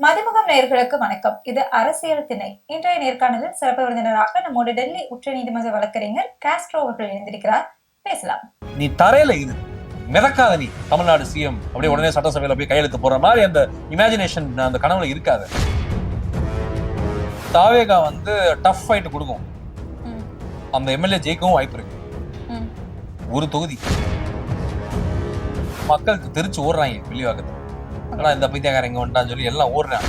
மதிமுகம் நேயர்களுக்கு வணக்கம். இது அரசியல் திணை. இன்றைய நேர்காணலில் சிறப்பு விருந்தினராக நம்மோட டெல்லி உச்ச நீதிமன்ற வழக்கறிஞர் காஸ்ட்ரோ அவர்கள் இணைந்திருக்கிறார். பேசலாம். நீ தரையில இது மிதக்காத, நீ தமிழ்நாடு சிஎம் அப்படியே உடனே சட்டசபையில போய் கையெழுத்து போற மாதிரி அந்த இமேஜினேஷன் அந்த கனவுல இருக்காது. தாவேகா வந்து டஃப் ஃபைட் கொடுக்கும், அந்த எம்எல்ஏ ஜெயிக்கவும் வாய்ப்பு இருக்கு. ஒரு தொகுதி மக்களுக்கு தெரிச்சு ஓடுறாங்க வெளிவாக்கத்துல. ஆனா இந்த பைத்தியக்காரன் இங்க வந்துட்டான்னு சொல்லி எல்லாம் ஓடுறாங்க.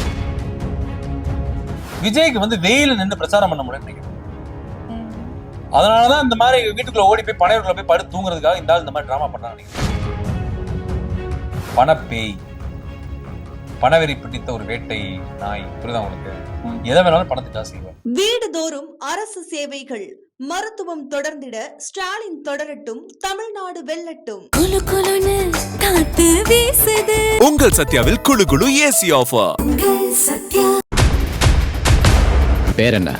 விஜய்க்கு வந்து வெயில நின்று பிரச்சாரம் பண்ண முடியும் நினைக்கிறேன். அதனாலதான் இந்த மாதிரி வீட்டுக்குள்ள ஓடி போய் பனையூர்ல போய் படுத்து தூங்குறதுக்காக இந்த ஆள் இந்த மாதிரி டிராமா பண்ணாங்க. பணப்பேய், பணவெறி பிடித்த ஒரு வேட்டை நாய். புரியுதா உங்களுக்கு? எதை வேணாலும் பணத்தை ஜாஸ்தி. வீடுதோறும் அரசு சேவைகள், மருத்துவம் தொடர்ந்திட ஸ்டாலின் தொடரட்டும், தமிழ்நாடு வெல்லட்டும். குளு குளுன்னு காத்து வீசுது. உங்கள் சத்யாவில் குளு குளு ஏசி ஆஃபர். பேர் என்ன?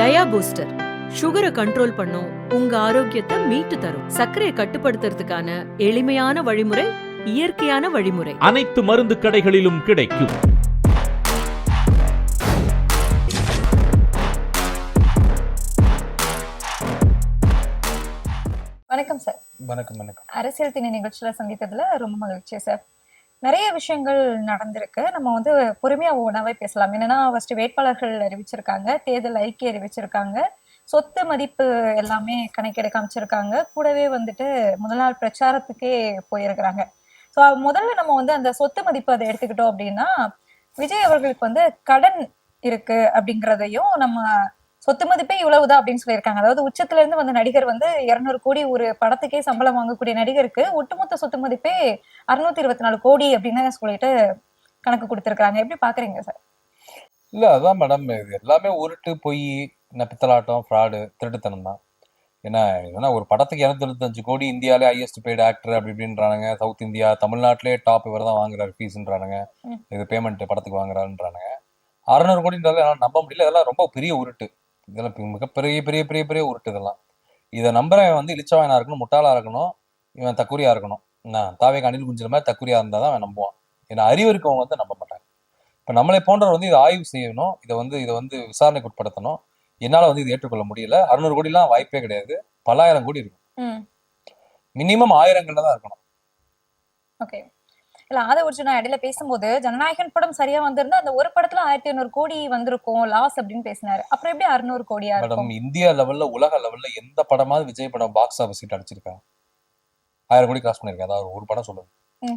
டயா பூஸ்டர் சுகரை கண்ட்ரோல் பண்ணும், உங்க ஆரோக்கியத்தை மீட்டு தரும். சர்க்கரையை கட்டுப்படுத்துறதுக்கான எளிமையான வழிமுறை, இயற்கையான வழிமுறை. அனைத்து மருந்து கடைகளிலும் கிடைக்கும். வணக்கம் சார். வணக்கம். வணக்கம். அரசியல் திணை நிகழ்ச்சியில சந்தித்ததுல ரொம்ப மகிழ்ச்சி சார். நிறைய விஷயங்கள் நடந்திருக்கு. நம்ம வந்து பொறுமையா ஒவ்வொன்றாவே பேசலாம். என்னன்னா, ஃபர்ஸ்ட் வேட்பாளர்கள் அறிவிச்சிருக்காங்க, தேர்தல் அறிக்கை அறிவிச்சிருக்காங்க, சொத்து மதிப்பு எல்லாமே கணக்கெடுக்க அமைச்சிருக்காங்க. கூடவே வந்துட்டு முதல் நாள் பிரச்சாரத்துக்கே போயிருக்கிறாங்க. ஸோ முதல்ல நம்ம வந்து அந்த சொத்து மதிப்பு அதை எடுத்துக்கிட்டோம் அப்படின்னா, விஜய் அவர்களுக்கு வந்து கடன் இருக்கு அப்படிங்கிறதையும், நம்ம சொத்து மதிப்பே இவ்வளவுதான் அப்படின்னு சொல்லியிருக்காங்க. அதாவது உச்சத்துல இருந்து வந்த நடிகர் வந்து 200 கோடி ஒரு படத்துக்கே சம்பளம் வாங்கக்கூடிய நடிகருக்கு ஒட்டுமொத்த சொத்து மதிப்பே 624 கோடி அப்படின்னு சொல்லிட்டு கணக்கு கொடுத்திருக்காங்க. எப்படி பாக்குறீங்க சார்? இல்ல அதான் மேடம், இது எல்லாமே உருட்டு, பொய், பித்தலாட்டம், ஃப்ராடு, திருட்டுத்தனம் தான். ஏன்னா ஒரு படத்துக்கு 225 கோடி, இந்தியாவிலே ஹையஸ்ட் பெய்டு ஆக்டர் அப்படி இப்படின்றானுங்க. சவுத் இந்தியா, தமிழ்நாட்டிலே டாப் இவர் தான் வாங்குறாரு ஃபீஸ்ன்றானுங்க. இது பேமெண்ட் படத்துக்கு வாங்குறாருன்றானுங்க. 600 கோடின்றது என்னால் நம்ப முடியல. இதெல்லாம் ரொம்ப பெரிய உருட்டு. இதெல்லாம் மிகப்பெரிய பெரிய பெரிய பெரிய உருட்டு. இதெல்லாம் இதை நம்புறவன் வந்து இளிச்சவாயனா இருக்கணும், முட்டாளா இருக்கணும், இவன் தக்குரியா இருக்கணும். தாவேக அணில் குஞ்சிற மாதிரி தக்குரியா இருந்தா தான் அவன் நம்புவான். ஏன்னா அறிவு இருக்கவங்க வந்து நம்ப மாட்டாங்க. இப்ப நம்மளை போன்றவர் வந்து இதை ஆய்வு செய்யணும், இதை வந்து விசாரணைக்கு உட்படுத்தணும். என்னால வந்து இது ஏற்றுக்கொள்ள முடியல. 600 கோடி எல்லாம் வாய்ப்பே கிடையாது. பல்லாயிரம் கோடி இருக்கும். மினிமம் ஆயிரங்கள்ல தான் இருக்கணும். ஓகே. இல்ல ஆதவர்ஜுனா இடையில பேசும்போது ஜனநாயகன் படம் சரியா வந்திருந்தா அந்த ஒரு படத்துல 1500 கோடி வந்திருக்கும் லாஸ் அப்படின்னு பேசினாரு. அப்புறம் எப்படி 600 கோடியா இருக்கும்? மேடம், இந்தியா லெவல்ல, உலக லெவல்ல எந்த படமாவது விஜய் படம் பாக்ஸ் ஆஃபீஸ் ஹிட் அடிச்சிருக்கா? 1000 கோடி கிராஸ் பண்ணிருக்கா? அதாவது ஒரு படம் சொல்லுங்க.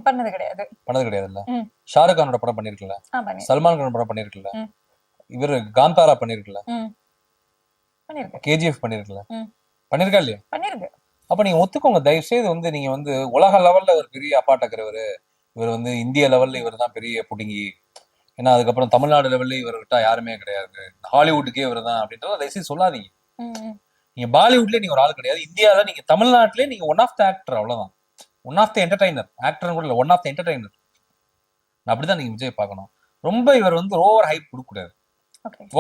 பண்ணது கிடையாது இல்ல. ஷாருக் கானோட படம் பண்ணிருக்கல, சல்மான் கான் படம் பண்ணிருக்கல, இவரு காந்தாரா பண்ணிருக்கல, கேஜிஎஃப் பண்ணிருக்கல, பண்ணிருக்கா இல்லையா? பண்ணிருக்கு. அப்ப நீங்க ஒத்துக்கோங்க தயவு செய்து. வந்து நீங்க வந்து உலக லெவல்ல ஒரு பெரிய அப்பாட்டக்கிறவரு, இவர் வந்து இந்திய லெவல்ல இவர் தான் பெரிய புடுங்கி. ஏன்னா அதுக்கப்புறம் தமிழ்நாடு லெவல்ல இவர் விட்டா யாருமே கிடையாது, ஹாலிவுட்டுக்கே இவர் தான் அப்படின்றத தயவுசெய்து சொல்லாதீங்க. நீங்க பாலிவுட்லயே நீங்க ஒரு ஆள் கிடையாது. இந்தியாவில நீங்க தமிழ்நாட்டிலே நீங்க ஒன் ஆஃப் த ஆக்டர், அவ்வளவுதான். One of the entertainer. Actor கூட இல்ல, ஒன் ஆஃப் த என்டர்டைனர். அப்படிதான் நீங்க விஜய் பார்க்கணும். ரொம்ப இவர் வந்து ஓவர் ஹைப் கொடுக்க கூடாது.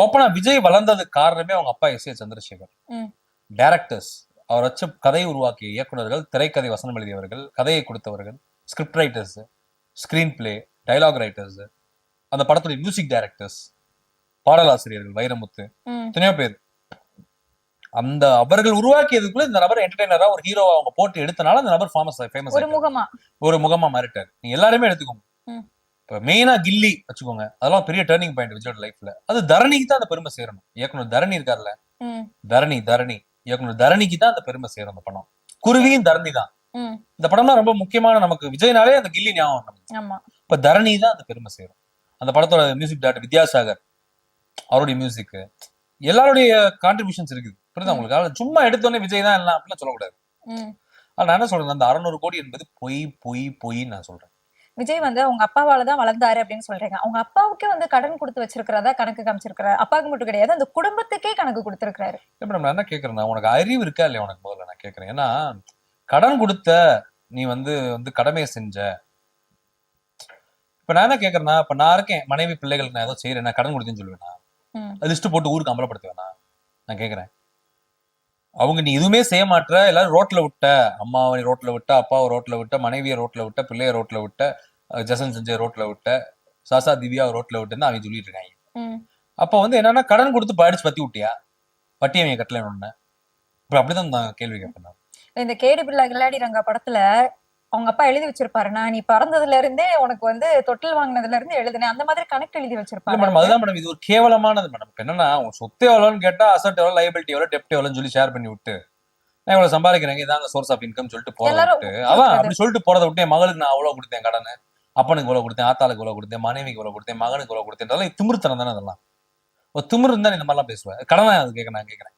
ஓப்பனா விஜய் வளர்ந்ததுக்கு காரணமே அவங்க அப்பா எஸ் ஏ சந்திரசேகர். டைரக்டர்ஸ், அவர் வச்சு கதையை உருவாக்கிய இயக்குநர்கள், திரைக்கதை வசனம் எழுதியவர்கள், கதையை கொடுத்தவர்கள், script writers, screenplay, dialogue writers, அந்த படத்துடைய மியூசிக் டைரக்டர்ஸ், பாடலாசிரியர்கள், வைரமுத்து, எத்தனையோ பேர். அந்த அவர்கள் உருவாக்கியதுக்குள்ள இந்த நபர் என்டர்டைனரா ஒரு ஹீரோவா அவங்க போட்டு எடுத்தனால அந்த நபர் ஃபேமஸ் ஒரு முகமா மாறிட்டார். நீங்க எல்லாருமே எடுத்துக்கோங்க. இப்ப மெயினா கில்லி வச்சுக்கோங்க, அதெல்லாம் பெரிய டேர்னிங் பாயிண்ட் விஜயோட லைஃப்ல. அது தரணிக்கு தான் அந்த பெருமை சேரணும். இயக்குனர் தரணி இருக்கார்ல, தரணி இயக்குனர் தரணிக்கு தான் அந்த பெருமை சேரும். அந்த படம் குருவியும் தரணி தான். இந்த படம் தான் ரொம்ப முக்கியமான. நமக்கு விஜய்னாலே அந்த கில்லி ஞாபகம். இப்ப தரணி தான் அந்த பெருமை சேரும். அந்த படத்தோட மியூசிக் டைரக்டர் வித்யாசாகர், அவருடைய மியூசிக், எல்லாருடைய கான்ட்ரிபியூஷன்ஸ் இருக்குது. புரியுதா உங்களுக்கு? சும்மா எடுத்தோடனே விஜய் தான் எல்லாம் அப்படிலாம் சொல்லக்கூடாது. நான் என்ன சொல்றேன், அந்த 600 கோடி என்பது பொய் பொய் பொய்ன்னு நான் சொல்றேன். விஜய் வந்து அவங்க அப்பாவால தான் வளர்ந்தாரு அப்படின்னு சொல்றீங்க. அவங்க அப்பாவுக்கே வந்து கடன் கொடுத்து வச்சிருக்கிறதா கணக்கு காமிச்சிருக்கிறாரு. அப்பாவுக்கு மட்டும் கிடையாது, அந்த குடும்பத்துக்கே கணக்கு கொடுத்திருக்காரு. நான் என்ன கேக்குறேன்னா, உனக்கு அறிவு இருக்கா இல்லையா உனக்கு? முதல்ல நான் கேக்குறேன். ஏன்னா கடன் கொடுத்த நீ வந்து கடமையை செஞ்ச. இப்ப நான் என்ன கேக்குறேன்னா, இப்ப நான் இருக்கேன், மனைவி பிள்ளைகளுக்கு நான் ஏதோ செய்யறேன், நான் கடன் கொடுத்தேன்னு சொல்லுவேனா? லிஸ்ட் போட்டு ஊருக்கு அமலப்படுத்துவேனா? நான் கேக்குறேன். அவங்க நீ எதுவுமே செய்ய மாட்ற, எல்லாரும் ரோட்ல விட்ட, அம்மாவை ரோட்ல விட்ட, அப்பாவை ரோட்ல விட்ட, மனைவியை ரோட்ல விட்ட, பிள்ளைய ரோட்ல விட்ட, ஜசன் சஞ்சய் ரோட்ல விட்ட, சாசா திவ்யா ரோட்ல விட்டுன்னு அவங்க சொல்லிட்டு இருக்காங்க. அப்ப வந்து என்னன்னா கடன் கொடுத்து படிச்சு பத்தி விட்டியா, வட்டி அவங்க கட்டலன்னு. இப்ப அப்படிதான் நான் கேள்வி கேட்பேன். இந்த கேடி பிள்ளை கில்லாடி ரங்கா படத்துல அவங்க அப்பா எழுதி வச்சிருப்பாரு, நான் நீ பிறந்ததுல இருந்தே உனக்கு வந்து தொட்டில் வாங்கினதுல இருந்து எழுதுனேன், அந்த மாதிரி கணக்கு எழுதி வச்சிருப்பாரு. மேடம் அதுதான் மேடம், இது ஒரு கேவலமானது மேடம். என்னன்னா உங்க சொத்து எவ்வளோன்னு கேட்டா அசட் எவ்வளோ, லைபிலிட்டி எவ்வளோ, டெப்ட் எவ்வளோன்னு சொல்லி ஷேர் பண்ணி விட்டு நான் இவ்வளவு சம்பாதிக்கிறேங்க, இதாங்க சோர்ஸ் ஆஃப் இன்கம் சொல்லிட்டு போறத விட்டு, அதான் அப்படி சொல்லிட்டு போறதை விட்டு என் மகளுக்கு நான் அவ்வளவு கொடுத்தேன் கடன், அப்பனுக்கு இவ்வளவு கொடுத்தேன், ஆத்தாளுக்கு இவ்வளவு கொடுத்தேன், மனைவிக்கு இவ்வளவு கொடுத்தேன், மகனுக்கு இவ்வளவு கொடுத்தேன், அதெல்லாம் திமிருத்தனம் தானே. அதெல்லாம் ஒரு திமிரு இருந்தா இந்த மாதிரிலாம் பேசுவேன். கடனை அது கேட்க நான் கேட்கிறேன்.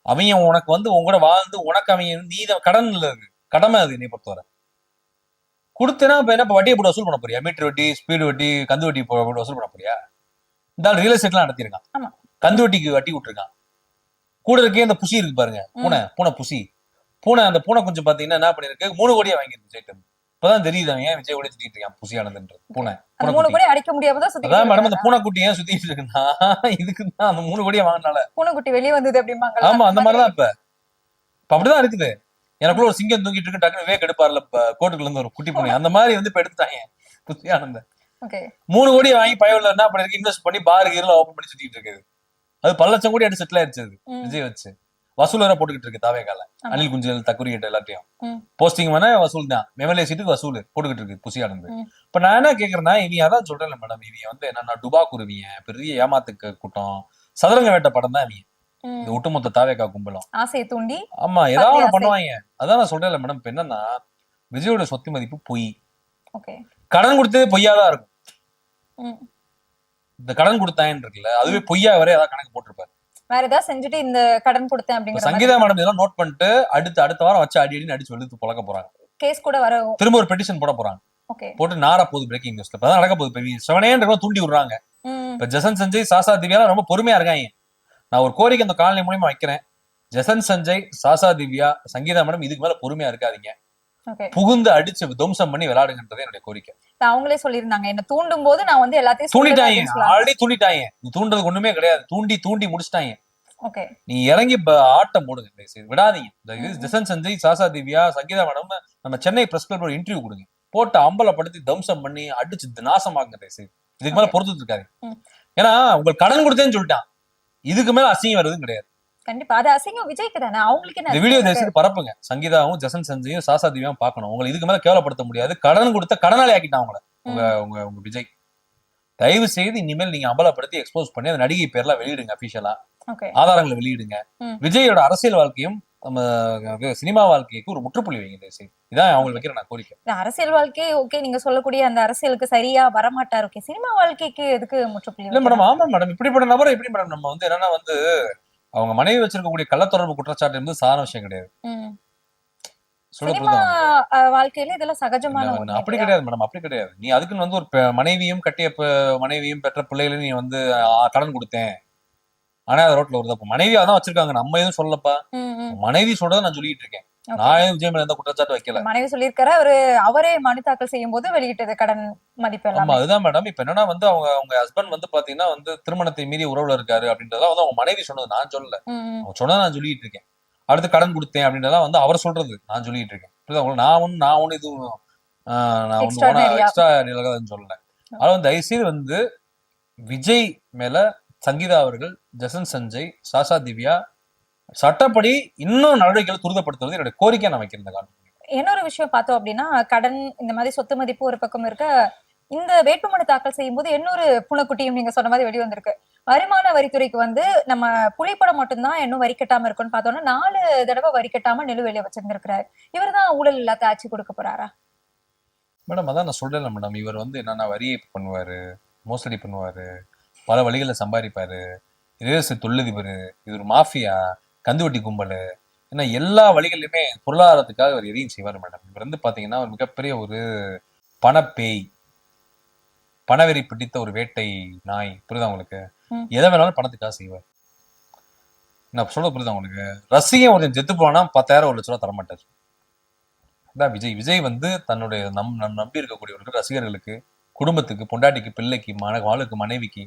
அவங்க உனக்கு வந்து உங்களோட வாழ்ந்து உனக்கு அவங்க நீ கடன் இல்ல, இருக்கு கடமை அது. என்னை பொறுத்தவரை கொடுத்தேன்னா இப்ப என்ன வட்டியை போட்டு வசூல் பண்ண போறியா? மீட்டர் வட்டி, ஸ்பீடு வட்டி, கந்து வட்டி போட்டு வசூல் பண்ண போறியா? இந்த ரியல் எஸ்டேட் எல்லாம் நடத்திருக்கான், கந்து வட்டிக்கு வட்டி விட்டுருக்கான். கூட இருக்கே அந்த புசி இருக்கு பாருங்க, பூனை புசி பூனை. அந்த பூனை கொஞ்சம் பாத்தீங்கன்னா என்ன பண்ணிருக்கு, 3 கோடியா வாங்கிருக்கு விஜய். இப்பதான் தெரியுது அவன் ஏன் விஜய் கூட சுத்திட்டு இருக்கான் புசி ஆனதுன்ற பூனை. 3 கோடி அடிக்க முடியாமதான் சுத்தி. அதான் மேடம் அந்த பூனைக்குட்டி ஏன் சுத்திட்டு இருக்குன்னா இதுக்கு தான் அந்த 3 கோடியா வாங்கினால பூனைக்குட்டி வெளியே வந்தது அப்படிம்பாங்க. ஆமா அந்த மாதிரிதான் இப்ப அப்படிதான் இருக்குது. எனக்குள்ள ஒரு சிங்கம் தூங்கிட்டு இருக்கு, டக்குனு வேக் எடுப்பார்ல கோட்டுக்குள்ள இருந்து ஒரு குட்டி பூனை, அந்த மாதிரி வந்து இப்ப எடுத்துட்டாங்க புசி ஆனந்த. 3 கோடியை வாங்கி பயவுல என்ன பண்ணிருக்கு, இன்வெஸ்ட் பண்ணி பாரு கீரல ஓபன் பண்ணி சுத்திட்டு இருக்குது. அது 10 லட்சம் கோடி அடி செட்டில் ஆயிடுச்சு விஜய் வச்சு. வசூல் வேற போட்டுக்கிட்டு இருக்கு தாவேகால, அனில் குஞ்சல் தக்குரி கிட்ட எல்லாத்தையும் போஸ்டிங் வேணா வசூல் தான், எம்எல்ஏ சீட்டுக்கு வசூல் போட்டுக்கிட்டு இருக்கு புசி ஆனந்து. இப்ப நான் என்ன கேக்குறேன்னா, இனி அதான் சொல்றேன் மேடம், இவங்க வந்து என்னன்னா டுபா குருவிய பெரிய ஏமாத்துக்கு கூட்டம், சதுரங்க வேட்ட படம் தான் இவங்க, இந்த ஒட்டுமொத்த தாவேகா கும்பலும் ஆசையை தூண்டி. ஆமா ஏதாவது ஒண்ணு பண்ணுவாங்க. அதான் நான் சொல்றேன்ல மேடம், இப்ப என்னன்னா விஜயோட சொத்து மதிப்பு பொய், கடன் கொடுத்ததே பொய்யாதான் இருக்கும். இந்த கடன் கொடுத்தான்னு இருக்குல்ல, அதுவே பொய்யா வர ஏதாவது கணக்கு போட்டிருப்பாரு, வேற ஏதாவது செஞ்சுட்டு இந்த கடன் கொடுத்தேன் அப்படிங்கிற. சங்கீதா மேடம் இதெல்லாம் நோட் பண்ணிட்டு அடுத்த வாரம் வச்சு அடின்னு அடிச்சு எழுத்து பழக்க போறாங்க. கேஸ் கூட வர திரும்ப ஒரு பெட்டிஷன் போட போறாங்க. போட்டு நாரா போகுது பிரேக்கிங் நியூஸ்ல. இப்பதான் நடக்க போகுது. செவனேன்ற தூண்டி விடுறாங்க. இப்ப ஜசன் சஞ்சய், சாசா திவ்யா ரொம்ப பொறுமையா இருக்காங்க. நான் ஒரு கோரிக்கை இந்த காலனி மூலியமா வைக்கிறேன், ஜசன் சஞ்சய், சாசா திவ்யா, சங்கீதா மேடம் இதுக்கு மேல பொறுமையா இருக்காதீங்க, புகுந்து அடிச்சு துவம்சம் பண்ணி விளையாடுங்கன்றதே என்னுடைய கோரிக்கை. அவங்களே சொல்லியிருந்தாங்க, என்ன தூண்டும் போது நான் வந்து எல்லாத்தையும் தூண்டிட்டாங்க, ஆல்ரெடி தூண்டிட்டாங்க. நீ தூண்டுறதுக்கு ஒண்ணுமே கிடையாது, தூண்டி முடிச்சிட்டாங்க. நீ இறங்கி ஆட்டம் போடுங்க, விடாதீங்க. ஜசன் சஞ்சய், சாசா திவ்யா, சங்கீதா மேடம் நம்ம சென்னை பிரஸ் கிளப் ஒரு இன்டர்வியூ கொடுங்க, போட்டு அம்பலப்படுத்தி தம்சம் பண்ணி அடிச்சு நாசமாக்குங்க. இதுக்கு மேல பொறுத்து இருக்காரு. ஏன்னா உங்களுக்கு கடன் கொடுத்தேன்னு சொல்லிட்டான், இதுக்கு மேல அசிங்கம் வருதுன்னு கிடையாது. கண்டிப்பா அது அசிங்கம் விஜய்க்கு தானே. அவங்களுக்கு இந்த வீடியோ தயவுசெய்து பரப்புங்க, சங்கீதாவும் ஜசன் சஞ்சயும் சாசா திவ்யாவும் பார்க்கணும். உங்களை இதுக்கு மேல கேவலப்படுத்த முடியாது. கடன் கொடுத்த கடனாளி ஆக்கிட்டான் உங்களை உங்க விஜய். தயவு செய்து இனிமேல் நீங்க அம்பலப்படுத்தி எக்ஸ்போஸ் பண்ணி அந்த நடிகை பேர்லாம் வெளியிடுங்க, அபிஷியலா ஆதாரங்களை வெளியிடுங்க. விஜயோட அரசியல் வாழ்க்கையும் நம்ம சினிமா வாழ்க்கைக்கு ஒரு முற்றுப்புள்ளி வைங்க. இதான் அவங்களுக்கு வைக்கிற நான் கோரிக்கை. அரசியல் வாழ்க்கை ஓகே, நீங்க சொல்லக்கூடிய அந்த அரசியலுக்கு சரியா வரமாட்டார், ஓகே, சினிமா வாழ்க்கைக்கு எதுக்கு முற்றுப்புள்ளி? இல்ல மேடம், ஆமா மேடம், இப்படிப்பட்ட நபரை எப்படி மேடம் நம்ம வந்து என்னன்னா வந்து அவங்க மனைவி வச்சிருக்கக்கூடிய கள்ளத்தொடர்பு குற்றச்சாட்டு இருந்து சாதாரண விஷயம் கிடையாது. வாழ்க்கையில இதெல்லாம் சகஜமான அப்படி கிடையாது மேடம், அப்படி கிடையாது. நீ அதுக்குன்னு வந்து ஒரு மனைவியும் கட்டிய மனைவியும் பெற்ற பிள்ளைகளும் நீ வந்து கடன் கொடுத்தேன் ஆனா ரோட்ல வருது. மனைவி அதான் வச்சிருக்காங்க, நம்ம எதுவும் சொல்லப்பா, மனைவி சொல்றதை நான் சொல்லிட்டு இருக்கேன். நான் விஜய் மேல எந்த குற்றச்சாட்டு வைக்கல. மனைவி சொல்லியிருக்காரு, அவரே மனு தாக்கல் செய்யும் போது வெளியிட்டது கடன் மதிப்பு எல்லாம். ஆமா அதுதான் மேடம். இப்ப என்னன்னா வந்து அவங்க ஹஸ்பண்ட் வந்து பாத்தீங்கன்னா வந்து திருமணத்தை மீறி உறவுல இருக்காரு அப்படின்றதா வந்து அவங்க மனைவி சொன்னது, நான் சொல்லல. அவங்க சொன்னதை நான் சொல்லிட்டு இருக்கேன். அடுத்து கடன் கொடுத்தேன் அப்படின்றதா வந்து அவர் சொல்றது நான் சொல்லிட்டு இருக்கேன். நான் ஒண்ணு இதுவும் எக்ஸ்ட்ரா சொல்லல. அதாவது தயவுசெய்து வந்து விஜய் மேல சங்கீதா அவர்கள், ஜசன் சஞ்சய், சாசா திவ்யா சட்டப்படி இன்னும் நடவடிக்கைகளை துரிதப்படுத்துவது என்னுடைய கோரிக்கை நான் வைக்கிறேன். இன்னொரு விஷயம் பார்த்தோம் அப்படின்னா, கடன் இந்த மாதிரி சொத்து மதிப்பு ஒரு பக்கம் இருக்க, இந்த வேட்புமனு தாக்கல் செய்யும் போது இன்னொரு புனக்குட்டியும் நீங்க சொன்ன மாதிரி வெளிவந்திருக்கு. வருமான வரித்துறைக்கு வந்து நம்ம புலிப்படம் மட்டும்தான் இன்னும் வரி கட்டாம இருக்குன்னு பார்த்தோம்னா 4 தடவை வரி கட்டாம நிலுவையில வச்சிருந்திருக்கிறாரு. இவர் தான் ஊழல் இல்லாத ஆட்சி கொடுக்க போறாரா? மேடம் அதான் நான் சொல்றேன்ல மேடம், இவர் வந்து என்னன்னா வரியை பண்ணுவாரு, மோசடி பண்ணுவாரு, பல வழிகளை சம்பாதிப்பாரு, தொழிலதிபர், இது ஒரு மாஃபியா, கந்துவட்டி கும்பல், ஏன்னா எல்லா வழிகளிலுமே பொருளாதாரத்துக்காக அவர் எதையும் செய்வார் மேடம். இவர் வந்து பாத்தீங்கன்னா ஒரு மிகப்பெரிய ஒரு பணப்பேய், பணவெறி பிடித்த ஒரு வேட்டை நாய். புரியுதா உங்களுக்கு? எதை வேணாலும் பணத்துக்காக செய்வார். நான் சொல்ல புரியுதா உங்களுக்கு? ரசிகன் ஒருத்தன் செத்து போனா 10,000 1 லட்ச ரூபா தரமாட்டார். அதான் விஜய். விஜய் வந்து தன்னுடைய நம்பி இருக்கக்கூடியவர்களுக்கு, ரசிகர்களுக்கு, குடும்பத்துக்கு, பொண்டாட்டிக்கு, பிள்ளைக்கு, மகளுக்கு, மனைவிக்கு,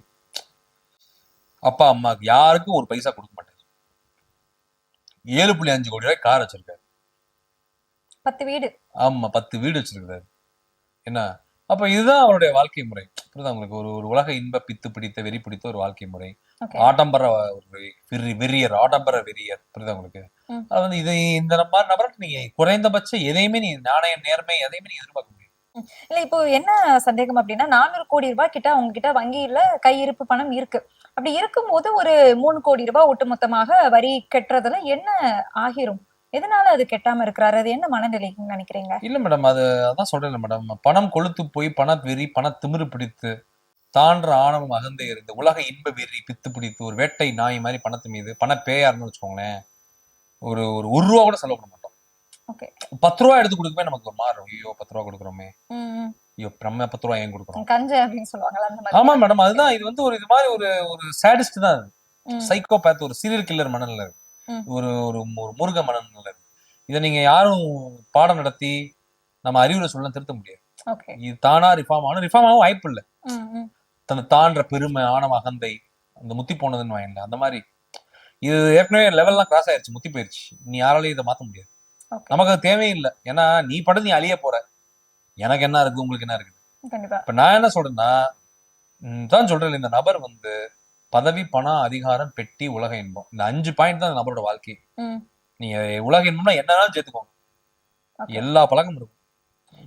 அப்பா அம்மாவுக்கு யாருக்கும் ஒரு பைசா கொடுக்க மாட்டார். 7.5 கோடி ரூபாய் கார் வச்சிருக்காரு. 10 வீடு. ஆமா, 10 வீடு வச்சிருக்காரு. என்ன அப்ப இதுதான் அவருடைய வாழ்க்கை முறை. புரியுதா உங்களுக்கு? ஒரு ஒரு உலக இன்ப பித்து பிடித்த வெறி பிடித்த ஒரு வாழ்க்கை முறை. ஆடம்பர ஒரு வெறியர், ஆடம்பர வெறியர். புரியுதா உங்களுக்கு? அது வந்து இது இந்த மாதிரி நபருக்கு நீங்க குறைந்தபட்சம் எதையுமே நீ நாணயம், நேர்மை எதையுமே நீ எதிர்பார்க்க முடியும். இல்ல இப்போ என்ன சந்தேகம் அப்படின்னா 400 கோடி ரூபாய் கிட்ட அவங்க கிட்ட வங்கியில கையிருப்பு பணம் இருக்கு. அப்படி இருக்கும்போது ஒரு 3 கோடி ரூபாய் ஒட்டுமொத்தமாக வரி கட்டுறதுல என்ன ஆகிரும்? எதனால அது கெட்டாம இருக்கிறாரு? அது என்ன மனநிலைன்னு நினைக்கிறீங்க? இல்ல மேடம், அதான் சொல்றேன் மேடம், பணம் கொழுத்து போய் பண வெறி, பண திமிரு பிடித்து தான்ற ஆணவம் அகந்தை இருந்து உலக இன்ப வெறி பித்து பிடித்து ஒரு வேட்டை நாய் மாதிரி பணத்து மீது பண பேயாருன்னு வச்சுக்கோங்களேன், ஒரு ஒரு 1 ரூபா கூட செலவு பண்ண மாட்டோம். 10 ரூபா எடுத்து கொடுக்கவே நமக்கு ஒரு மாறும். ஐயோ 10 ரூபா கொடுக்குறோமே, ஐயோ நம்ம 10 ரூபா ஏன் கொடுக்குறோம், கஞ்ச அப்படின்னு சொல்லுவாங்கல்ல அந்த மாதிரி. ஆமா மேடம், அதுதான். இது வந்து ஒரு இது மாதிரி ஒரு ஒரு சாடிஸ்ட் தான். சைக்கோபேத், ஒரு சீரியல் கில்லர் மனநிலை, ஒரு ஒரு முருக மனநிலை. இதை நீங்க யாரும் பாடம் நடத்தி நம்ம அறிவுரை சொல்ல திருத்த முடியாது. இது தானா ரிஃபார்ம் ஆகும் வாய்ப்பு இல்லை. தன்னை தான்ற பெருமை, ஆணவ அகந்தை, அந்த முத்தி போனதுன்னு வாங்கல, அந்த மாதிரி இது ஏற்கனவே லெவல்லாம் கிராஸ் ஆயிடுச்சு, முத்தி போயிருச்சு. நீ யாராலையும் இதை மாத்த முடியாது. நமக்கு அது தேவையில்லை. ஏன்னா நீ படுத்து நீ அழிய போற, எனக்கு என்ன இருக்கு, உங்களுக்கு என்ன இருக்குது. இப்ப நான் என்ன சொல்றேன்னா, தான் சொல்றேன், இந்த நபர் வந்து பதவி, பணம், அதிகாரம், பெட்டி, உலக இன்பம், இந்த 5 பாயிண்ட் தான் இந்த நபரோட வாழ்க்கை. நீங்க உலக இன்பம்னா என்னன்னாலும் சேர்த்துக்கோங்க, எல்லா பழக்கமும் இருக்கும்.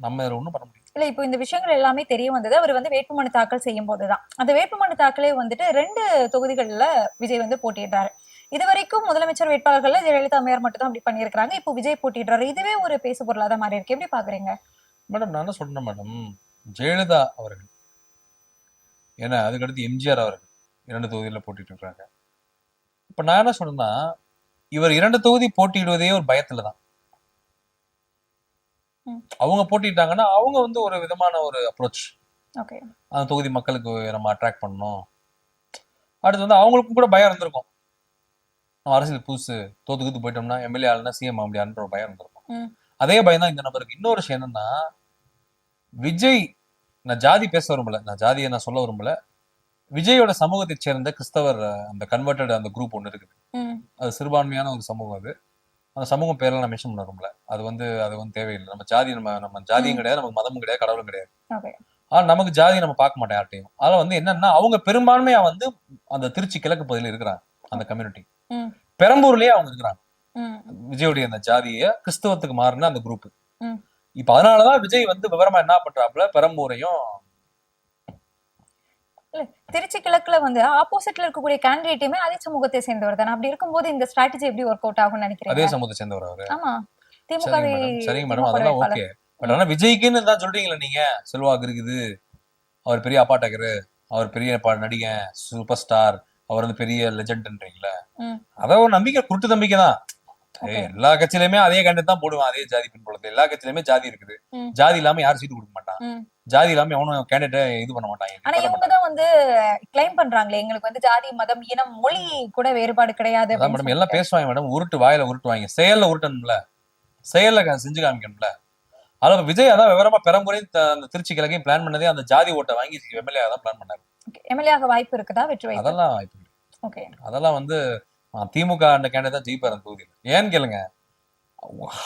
நம்ம இதில் ஒன்றும் பண்ண முடியும். இல்ல இப்போ இந்த விஷயங்கள் எல்லாமே தெரிய வந்தது அவர் வந்து வேட்புமனு தாக்கல் செய்யும் போதுதான். அந்த வேட்புமனு தாக்கலே வந்துட்டு 2 தொகுதிகள்ல விஜய் வந்து போட்டியிடுறாரு. இது வரைக்கும் முதலமைச்சர் வேட்பாளர்கள்ல ஜெயலலிதா அம்மையார் மட்டும் தான் அப்படி பண்ணியிருக்காங்க. இப்போ விஜய் போட்டிடுறாரு. இதுவே ஒரு பேசு பொருளாத மாதிரி இருக்கு. எப்படி பாக்குறீங்க மேடம்? நான் என்ன சொல்றேன் மேடம், ஜெயலலிதா அவர்கள், ஏன்னா அதுக்கடுத்து எம்ஜிஆர் அவர்கள் 2 தொகுதியில போட்டிட்டு இருக்காங்க. இப்ப நான் என்ன சொல்றேன்னா, இவர் 2 தொகுதி போட்டியிடுவதே ஒரு பயத்துலதான். அவங்க போட்டிட்டாங்கன்னா அவங்க வந்து ஒரு விதமான ஒரு அப்ரோச், அந்த தொகுதி மக்களுக்கு நம்ம அட்ராக்ட் பண்ணணும். அடுத்து வந்து அவங்களுக்கும் கூட பயம் இருந்திருக்கும், நம்ம அரசியல் புதுசு, தோத்துக்கிட்டு போயிட்டோம்னா எம்எல்ஏ ஆளுனா சிஎம் அப்படின்ற ஒரு பயம் இருந்திருக்கும். அதே பயம் தான் இந்த நபருக்கு. இன்னொரு விஷயம் என்னன்னா, விஜய், நான் ஜாதி பேச விரும்பல, நான் ஜாதியை நான் சொல்ல விரும்பல, விஜயோட சமூகத்தை சேர்ந்த கிறிஸ்தவர் அந்த கன்வெர்டட் அந்த குரூப் ஒன்று இருக்குது. அது சிறுபான்மையான ஒரு சமூகம். அது அந்த சமூகம் பேரெல்லாம் நான் மென்ஷன் பண்ண விரும்பல. அது வந்து தேவையில்லை. நம்ம ஜாதியும் கிடையாது, நமக்கு மதமும் கிடையாது, கடவுளும் கிடையாது. ஆனா நமக்கு ஜாதி நம்ம பார்க்க மாட்டோம் யார்ட்டையும். அதெல்லாம் வந்து என்னன்னா, அவங்க பெரும்பான்மையா வந்து அந்த திருச்சி கிழக்கு பகுதியில் இருக்கிறாங்க. அந்த கம்யூனிட்டி பெரம்பூர்லயே அவங்க இருக்கிறாங்க. விஜயோடைய அந்த ஜாதிய கிறிஸ்தவத்துக்கு மாறின அந்த குரூப். இப்ப அதனாலதான் விஜய் வந்து விவரமா என்ன பண்றாப்புல, பெரம்பூரையும் திருச்சி கிழக்குல வந்து ஆப்போசிட்ல இருக்கக்கூடிய கேண்டிடேட்டுமே அதே சமூகத்தை சேர்ந்தவர் தானே. அப்படி இருக்கும்போது இந்த ஸ்ட்ராட்டஜி எப்படி ஒர்க் அவுட் ஆகும்னு நினைக்கிறீங்க? அதே சமூகத்தை சேர்ந்தவர் அவரு. ஆமா, திமுக. சரிங்க மேடம், அதெல்லாம் ஓகே. பட் ஆனா விஜய்க்குன்னு தான் சொல்றீங்களா நீங்க, செல்வாக்கு இருக்குது, அவர் பெரிய அப்பாட்டகரு, அவர் பெரிய நடிகன், சூப்பர் ஸ்டார், அவர் வந்து பெரிய லெஜெண்ட்ன்றீங்களா? அதான் ஒரு நம்பிக்கை, குருட்டு நம்பிக்கை தான். எல்லா கட்சியிலுமே அதே கேண்டிடேட் தான் போடுவான், அதே ஜாதி பின்புலத்தை. எல்லா கட்சியிலுமே ஜாதி இருக்குது. ஜாதி இல்லாம யாரும் சீட்டு கொடுக்க மாட்டான், ஜாதி இல்லாம எவனும் கேண்டிடேட் இது பண்ண மாட்டாங்க. ஆனா இவங்கதான் வந்து கிளைம் பண்றாங்களே, எங்களுக்கு வந்து ஜாதி, மதம், இனம், மொழி கூட வேறுபாடு கிடையாது. மேடம் எல்லாம் பேசுவாங்க மேடம், வாயில உருட்டுவாங்க, செயல்ல உருட்டணும்ல, செயல்ல செஞ்சு காமிக்கணும்ல. அதாவது விஜய் அதான் விவரமா பெரம்பூரையும் அந்த திருச்சி கிழக்கையும் பிளான் பண்ணதே அந்த ஜாதி ஓட்டை வாங்கி எம்எல்ஏ தான் பிளான் பண்ணாரு. எம்எல்ஏ ஆக வாய்ப்பு இருக்குதா? வெற்றி வாய்ப்பு? அதெல்லாம் வாய்ப்பு இல்லை. அதெல்லாம் வந்து திமுக அந்த கேண்டிடேட் தான் ஜெயிப்பார் அந்த தொகுதியில். ஏன்னு கேளுங்க,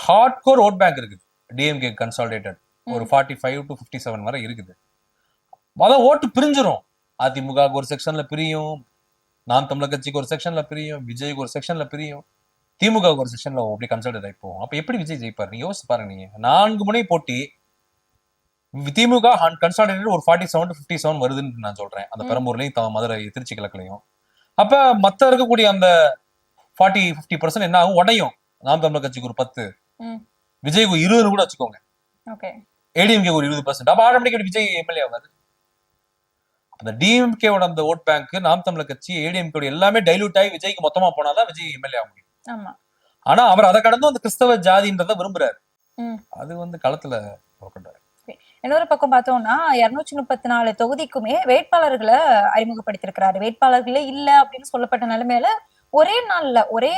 ஹார்ட் கோர் ஓட் பேங்க் இருக்குது டிஎம்கே கன்சாலிடேட்டட், ஒரு 45 to 57 வரை இருக்குது. அதான் ஓட்டு பிரிஞ்சிரும். அதிமுகவுக்கு ஒரு செக்ஷன்ல பிரியும், நாம் தமிழர் கட்சிக்கு ஒரு செக்ஷன்ல பிரியும், விஜய்க்கு ஒரு செக்ஷன்ல பிரியும், திமுகவுக்கு ஒரு செக்ஷன்ல அப்படி கன்சாலிடேட் ஆகி போகும். அப்ப எப்படி விஜய் ஜெயிப்பார்? நீங்க யோசிச்சு பாருங்க. நீங்க 4 முனை போட்டி, திமுக கன்சாலிடேட்டட் ஒரு 47 to 57 வருதுன்னு நான் சொல்றேன், அந்த பெரம்பூர்லயும் மதுரை திருச்சி கிழக்குலையும். அப்ப மத்த இருக்கக்கூடிய அந்த 40-50% என்ன ஆகும்? உடையும். நாம் தமிழர் கட்சிக்கு ஒரு 10, விஜய்க்கு 20 கூட வச்சுக்கோங்க, ஏடிஎம்கே ஒரு 20%. அப்ப ஆட்டோமேட்டிக்கா விஜய் எம்எல்ஏ ஆகாது. அந்த டிஎம்கேவோட அந்த ஓட் பேங்க், நாம் தமிழர் கட்சி, ஏடிஎம்கே எல்லாமே டைலூட் ஆகி விஜய்க்கு மொத்தமா போனாதான் விஜய் எம்எல்ஏ ஆக முடியும். ஆனா அவர் அதை கடந்து அந்த கிறிஸ்தவ ஜாதின்றத விரும்புறாரு. அது வந்து களத்துல போறாரு. இன்னொரு பக்கம் பார்த்தோம்னா 234 தொகுதிக்குமே வேட்பாளர்களை அறிமுகப்படுத்திருக்கிறாரு. வேட்பாளர்களே இல்ல அப்படின்னு சொல்லப்பட்ட நிலைமையில ஒரே நாள்ல ஒரே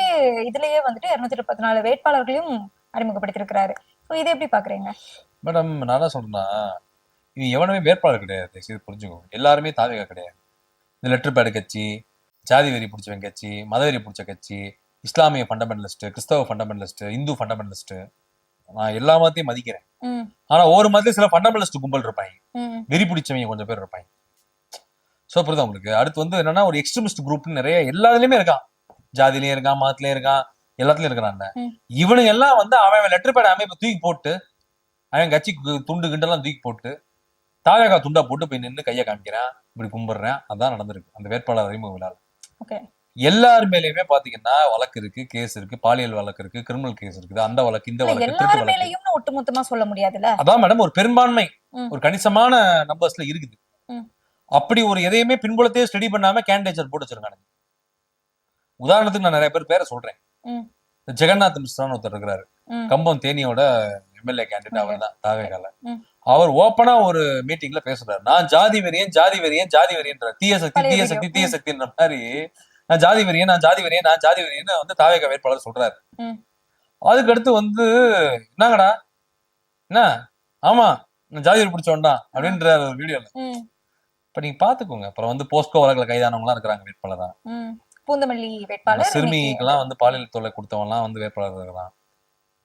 இதுலயே வந்துட்டு 234 வேட்பாளர்களையும் அறிமுகப்படுத்திருக்கிறாரு. இது எப்படி பாக்குறீங்க மேடம்? நான் என்ன சொல்றேன்னா, இது எவனுமே வேட்பாளர் கிடையாது, புரிஞ்சுக்கோங்க. எல்லாருமே தாவேகா கிடையாது. இந்த லெட்டர் பேடு கட்சி, ஜாதி வெறி பிடிச்சவங்க கட்சி, மதவெறி பிடிச்ச கட்சி, இஸ்லாமிய ஃபண்டமெண்டலிஸ்ட், கிறிஸ்தவ ஃபண்டமெண்டலிஸ்ட், இந்து ஃபண்டமெண்டலிஸ்ட், நான் எல்லா மதத்தையும் மதிக்கிறேன். ஆனா ஒரு மதத்துல சில ஃபண்டமெண்டலிஸ்ட் கும்பல் இருப்பாங்க, வெறி பிடிச்சவங்க கொஞ்சம் பேர் இருப்பாங்க. சோ புரியுதா உங்களுக்கு? அடுத்து வந்து என்னன்னா ஒரு எக்ஸ்ட்ரீமிஸ்ட் குரூப் நிறைய எல்லாத்துலயுமே இருக்கான், ஜாதிலயும் இருக்கான், மதத்திலயும் இருக்கான், எல்லாத்துலயும் இருக்கிறாங்க. இவனுங்க எல்லாம் வந்து அவன் லெட்டர் பேட் அமைப்பை தூக்கி போட்டு, அவன் கட்சி துண்டு கிண்டெல்லாம் தூக்கி போட்டு, தாவேகா துண்டா போட்டு போய் நின்று கையை காமிக்கிறேன், இப்படி கும்பிடுறேன். அதான் நடந்திருக்கு அந்த வேட்பாளர் அறிமுக விழாவில். எல்லார் மேலயுமே பாத்தீங்கன்னா வழக்கு இருக்கு, கேஸ் இருக்கு, பாலியல் வழக்கு இருக்கு, கிரிமினல் கேஸ் இருக்குது, அந்த வழக்கு, இந்த வழக்கு, திருட்டு வழக்கு. ஒட்டுமொத்தமா சொல்ல முடியாதுல்ல. அதான் மேடம், ஒரு பெரும்பான்மை, ஒரு கணிசமான நம்பர்ஸ்ல இருக்குது. அப்படி ஒரு எதையுமே பின்புலத்தையே ஸ்டடி பண்ணாம கேண்டிடேச்சர் போட்டு வச்சிருக்காங்க. உதாரணத்துக்கு நான் நிறைய பேரை சொல்றேன். ஜெகநாத் மிஸ்ரான்னு ஒருத்தர் இருக்கிறாரு, கம்பம் தேனியோட எம்எல்ஏ கேண்டிடேட். அவர் தான் தாவேகால. அவர் ஓப்பனா ஒரு மீட்டிங்ல பேசுறாரு, நான் ஜாதி வெறியன், ஜாதி வெறியன், ஜாதி வெறியன்ற தீய சக்தி, தீய சக்தி, தீய சக்தின்ற மாதிரி நான் ஜாதி வெறியன், நான் ஜாதி வெறியன், நான் ஜாதி வெறியன்னு வந்து தாவேகா வேட்பாளர் சொல்றாரு. அதுக்கு அடுத்து வந்து என்னங்கடா என்ன, ஆமா நான் ஜாதி வெறி பிடிச்சோண்டா அப்படின்ற ஒரு வீடியோல. இப்ப நீங்க பாத்துக்கோங்க. அப்புறம் வந்து போஸ்கோ வழக்குல கைதானவங்க எல்லாம் இருக்கிறாங்க வேட்பாளரா. பூந்தமல்லி வேட்பாளர், சிறுமிக்கெல்லாம் வந்து பாலியல் தொல்லை கொடுத்தவங்க எல்லாம் வந்து வேட்பாளர் இருக்கிறான்.